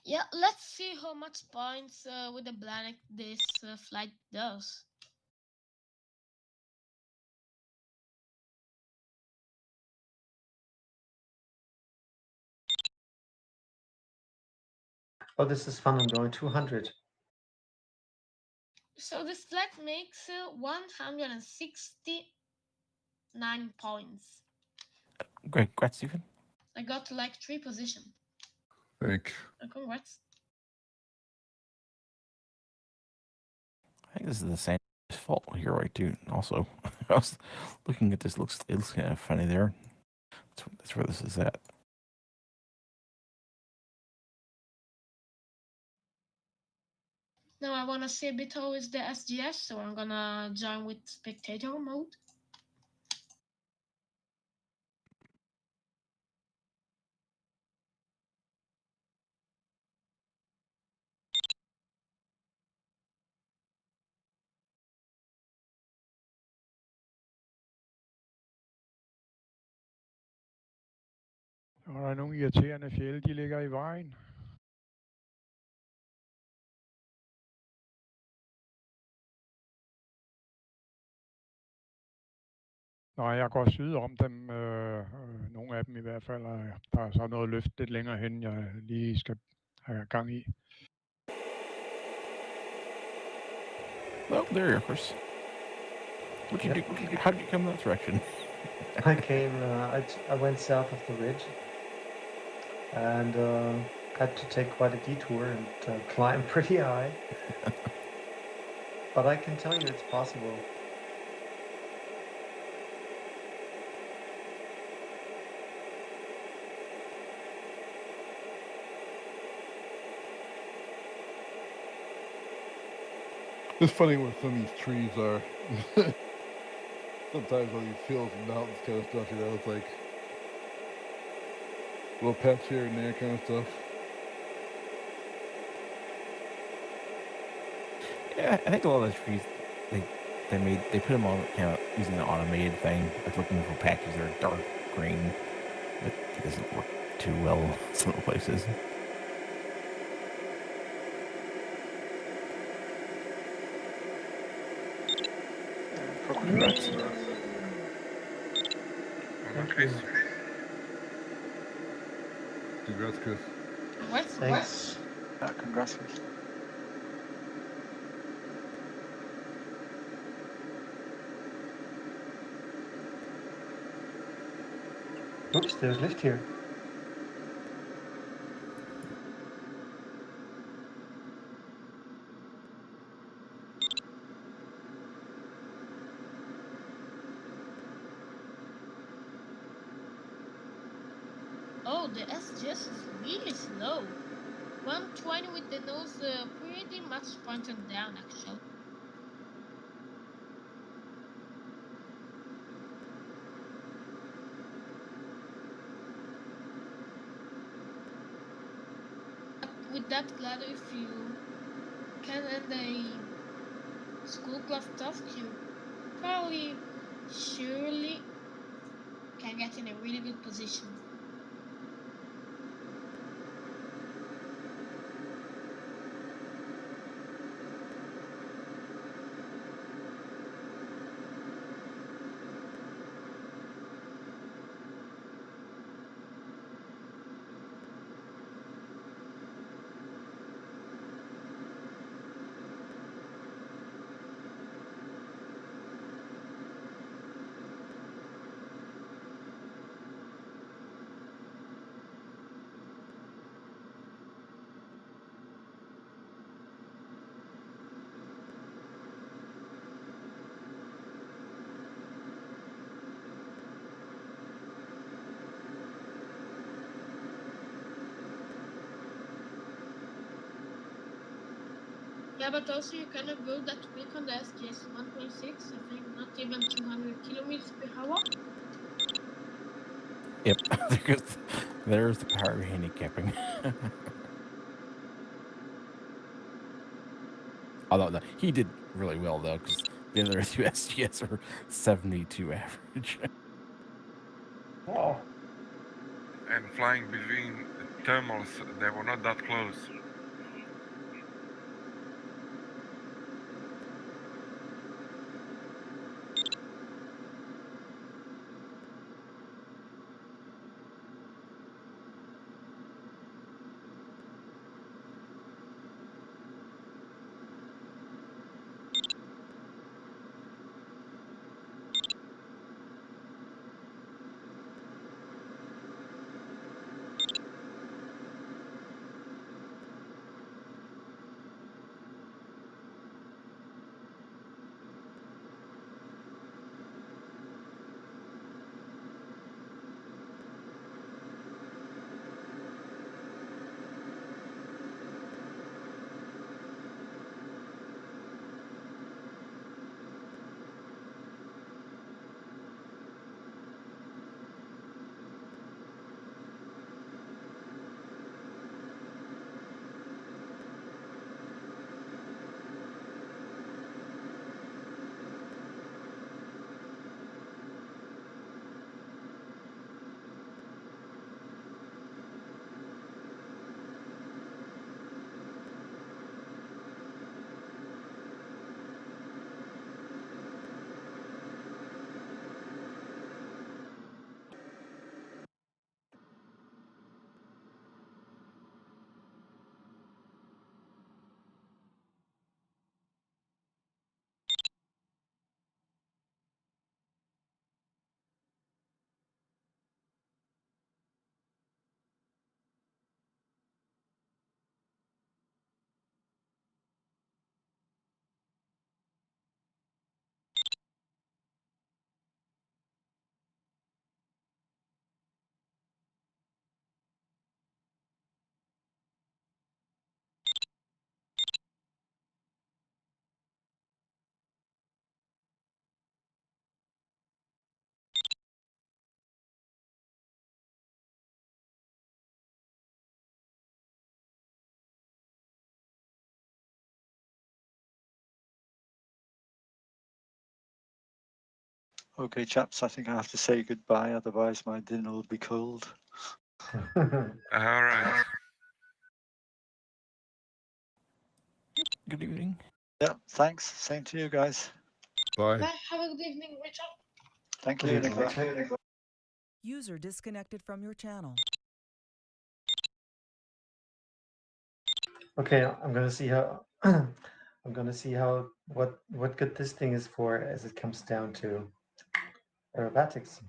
Yeah, let's see how much points with the Blanik this flight does. Oh, this is fun. I'm going 200. So this flight makes 169 points. Great, congrats, Stephen. I got like 3 positions. thank. Congrats. I think this is the same fault here, right, too. Also, I was looking at this. It looks kind of funny there. That's where this is at. Now I wanna see a bit how is the SGS, so I'm gonna join with spectator mode. Og der er nogle irriterende fjelde, de ligger i vejen. Nej, jeg går syd om dem, nogle af dem i hvert fald, og der er så noget løft lidt længere hen, jeg lige skal have gang i. Oh, there you are, Chris. How did you come that direction? I came. I went south of the ridge, and had to take quite a detour and climb pretty high. But I can tell you, it's possible. It's funny where some of these trees are. Sometimes on these hills and mountains kind of stuff, it's like little patch here and there kind of stuff. Yeah, I think a lot of the trees, they put them on kind of using an automated thing, like looking for patches that are dark green, but it doesn't work too well in some of the places. Congrats. Chris. Congrats, Chris. Thanks. Congrats, Chris. Oops, there's lift here. Oh, the SGS is really slow. 120 with the nose pretty much pointed down, actually. But with that ladder, if you can end a school class task, you probably, surely can get in a really good position. Yeah, but also you cannot go that quick on the SGS 1.6, I think not even 200 kilometers per hour. Yep, there's the power of handicapping. Although no, he did really well though, because the other two SGS are 72 average. Wow. And flying between thermals, they were not that close. Okay, chaps, I think I have to say goodbye, otherwise my dinner will be cold. All right. Good evening. Yeah, thanks. Same to you guys. Bye. Bye. Have a good evening, Richard. Thank Good you, evening, Nicola. Richard. User disconnected from your channel. Okay, I'm gonna see how what good this thing is for as it comes down to aerobatics.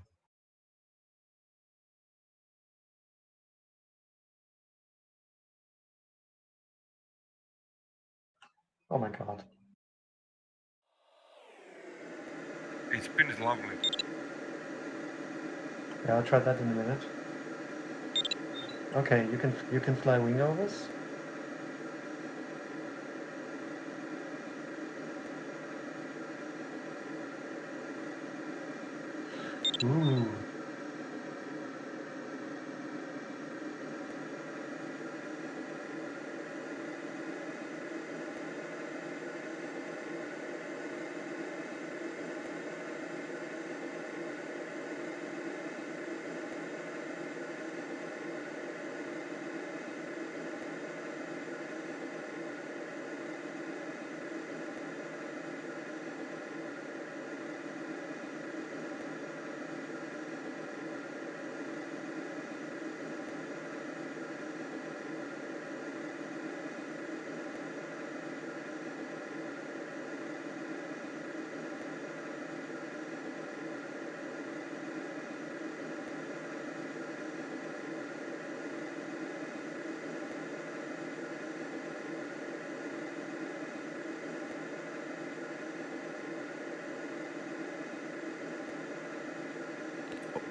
Oh my god. The spin is lovely. Yeah, I'll try that in a minute. Okay, you can fly wingovers. Ooh.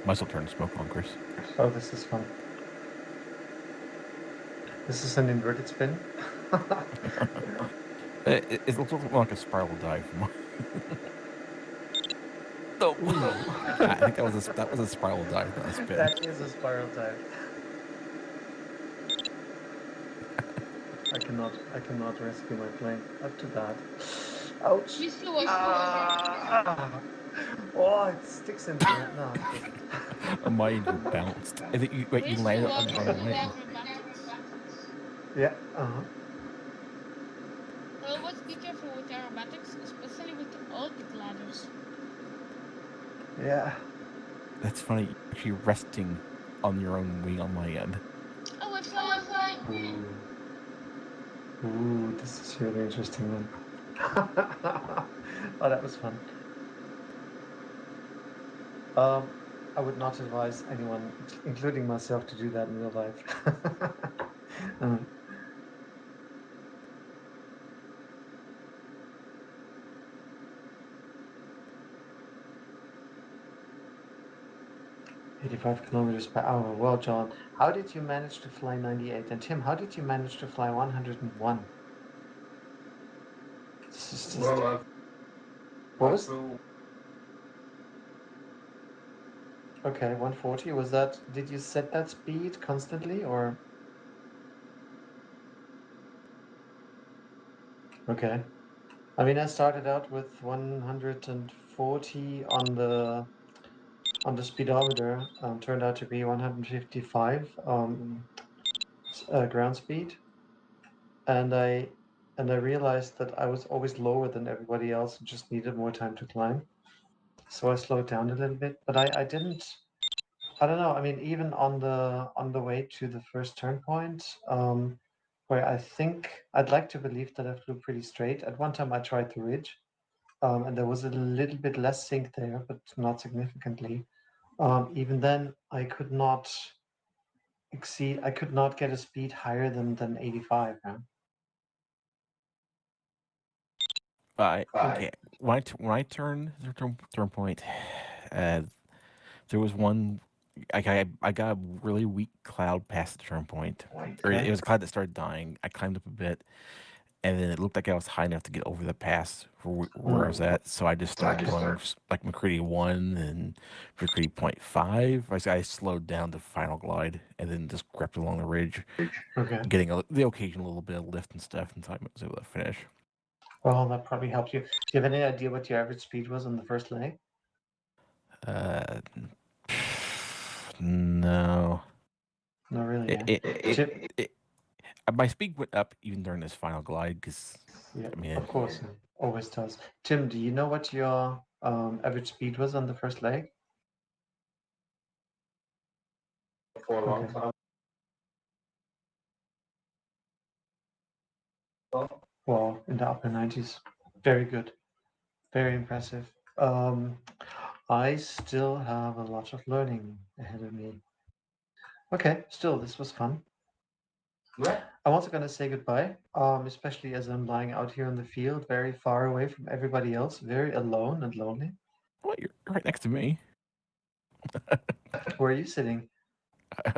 Might still turn smoke on, Chris. Oh, this is fun. This is an inverted spin. It looks like a spiral dive. No, I think that was a spiral dive, not a spin. That is a spiral dive. I cannot rescue my plane. Up to that. Ouch. This was Oh, it sticks in there. No, it doesn't. Mine bounced. I think you landed on the wrong way. Yeah. Always be careful with aerobatics, especially with all the ladders. Yeah. That's funny. You're actually resting on your own wing on my end. Oh, it's fine. Ooh, this is really interesting one. Oh, that was fun. I would not advise anyone, including myself, to do that in real life. 85 kilometers per hour. Well, John, how did you manage to fly 98? And Tim, how did you manage to fly 101? Well, what was? Okay, 140. Was that? Did you set that speed constantly, or? Okay. I mean, I started out with 140 on the speedometer. Turned out to be 155 ground speed, and I realized that I was always lower than everybody else and just needed more time to climb. So I slowed down a little bit, but I didn't. I don't know. I mean, even on the way to the first turn point, where I think I'd like to believe that I flew pretty straight. At one time, I tried the ridge, and there was a little bit less sink there, but not significantly. Even then, I could not exceed. I could not get a speed higher than 85. Yeah? Okay. When I turned the turn point, there was one. I got a really weak cloud past the turn point. Or it was a cloud that started dying. I climbed up a bit, and then it looked like I was high enough to get over the pass for where I was at. So I just started going like McCready 1 and McCready 0.5. I slowed down to final glide and then just crept along the ridge, getting the occasional little bit of lift and stuff until I was able to finish. Well, that probably helped you. Do you have any idea what your average speed was on the first leg? No. Not really. My speed went up even during this final glide because Of course, it always does. Tim, do you know what your average speed was on the first leg? For a long time. Well, in the upper 90s. Very good. Very impressive. I still have a lot of learning ahead of me. Okay, still, this was fun. Yeah. I'm also going to say goodbye, especially as I'm lying out here in the field, very far away from everybody else, very alone and lonely. Well, you're right next to me. Where are you sitting?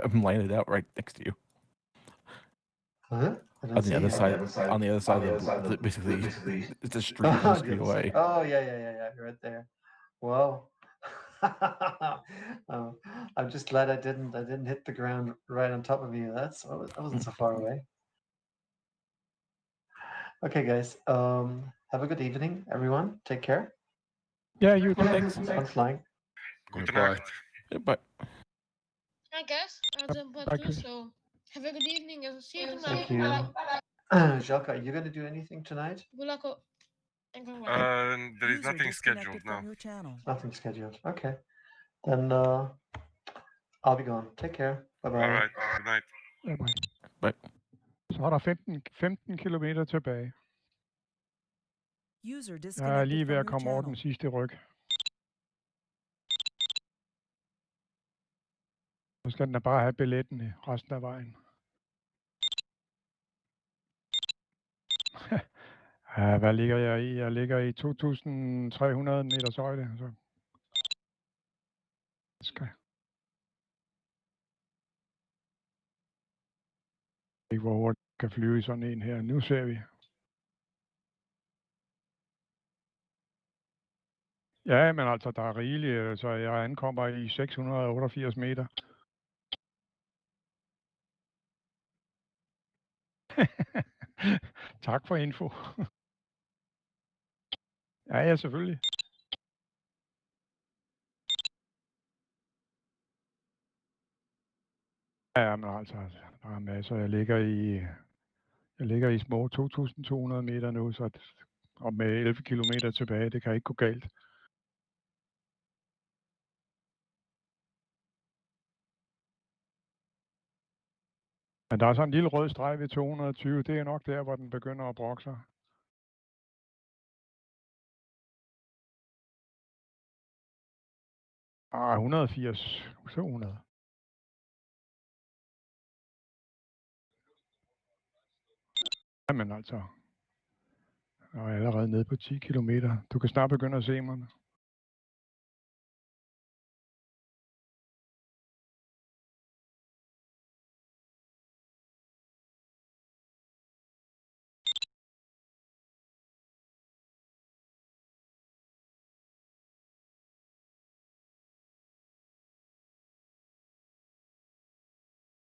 I'm laying it out right next to you. Huh? On the other side, of the basically, it's a street, one street away. Oh, yeah, right there. Well, I'm just glad I didn't hit the ground right on top of you. I wasn't so far away. Okay, guys. Have a good evening, everyone. Take care. Yeah, you too. Thanks. Fun flying. Good night. Goodbye. I guess I'll jump on too, so have a good evening and see you tonight. Thank you. Jalka, are you going to do anything tonight? There is nothing scheduled now. Nothing scheduled. Okay. Then I'll be gone. Take care. Bye-bye. All right. Good night. Bye. Så er der 15 kilometer tilbage. User Jeg er lige disconnected ved from at your komme over den channel. sidste ryg. Så skal den da bare have billetten i resten af vejen. Ja, hvad ligger jeg i? Jeg ligger i 2.300 meters højde. Så skal ikke hvor hurtigt kan flyve i sådan en her. Nu ser vi. Ja, men altså, der er rigeligt, så jeg ankommer i 688 meter. Tak for info. Ja, selvfølgelig. Ja, men altså, der er masser. Jeg ligger i små 2.200 meter nu, så og med 11 kilometer tilbage, det kan ikke gå galt. Men der er sådan en lille rød streg ved 220, det er nok der, hvor den begynder at brokke sig. Ah, 180, 200. Jamen altså, jeg er allerede nede på 10 kilometer. Du kan snart begynde at se mig.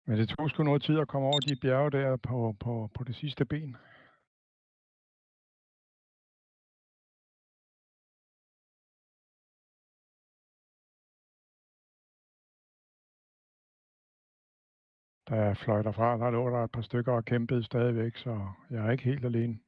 Men det tog sgu noget tid at komme over de bjerge der på det sidste ben. Da jeg fløj derfra, der lå der et par stykker og kæmpede stadigvæk, så jeg er ikke helt alene.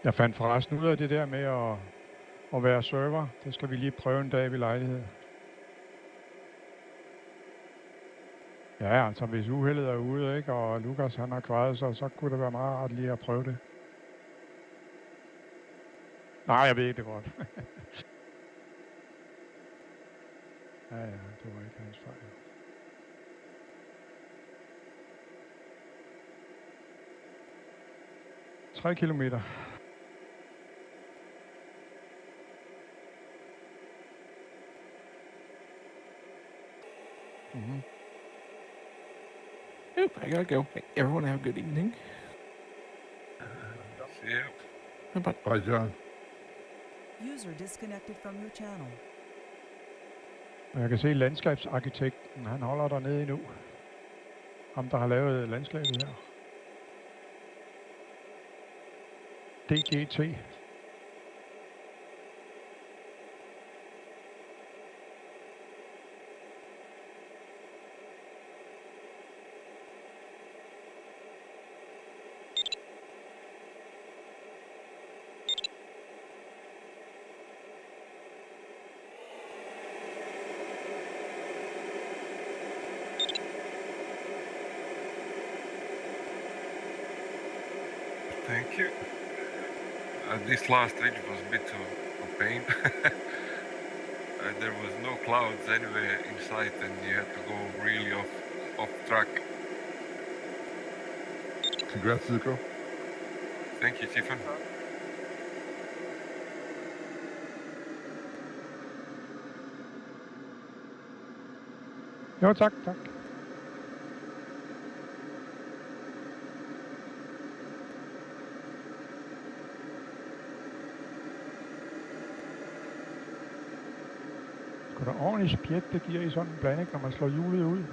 Jeg fandt forresten ud af det der med at være server. Det skal vi lige prøve en dag ved lejlighed. Ja, altså hvis uheldet er ude, ikke, og Lukas han har kvaret sig, så kunne det være meget rart lige at prøve det. Nej, jeg ved det godt. ja, det var ikke hans fejl. 3 kilometer. Mm-hmm. Oop, I gotta go. Hey, everyone have a good evening. See ya. Bye. Bye, John. User disconnected from your channel. Og jeg kan se landskabsarkitekten, han holder dernede endnu. Ham, der har lavet landskabet her. DGT. Thank you. This last ridge was a bit of a pain. There was no clouds anywhere in sight, and you had to go really off track. Congrats, Zuko. Thank you, Stefan. Jo, tak. Skal der ordentligt spjæt, det giver i sådan en blanding, når man slår hjulet ud.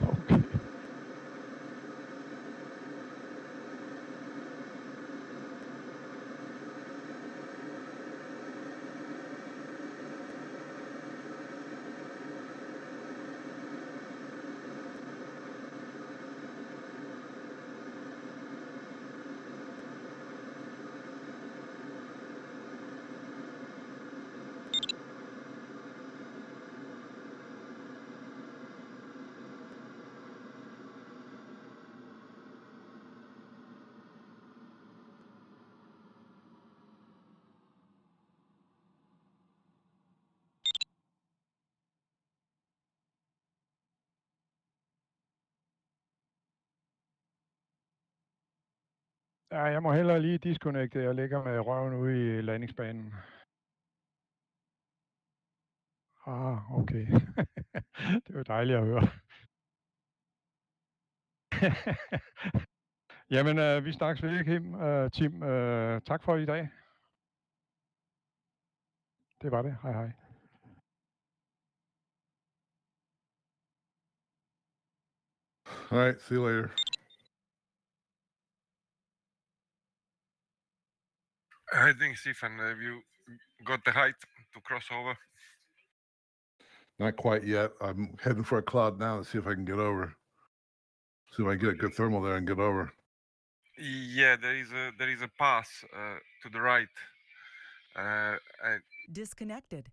Okay. Ja, jeg må hellere lige disconnecte. Jeg ligger med røven ude i landingsbanen. Okay. Det var dejligt at høre. Jamen, vi snakkes ved, Kim. Tim, tak for i dag. Det var det. Hej. All right, see you later. I think, Stefan, have you got the height to cross over? Not quite yet. I'm heading for a cloud now to see if I can get over. See if I can get a good thermal there and get over. Yeah, there is a pass to the right. Disconnected.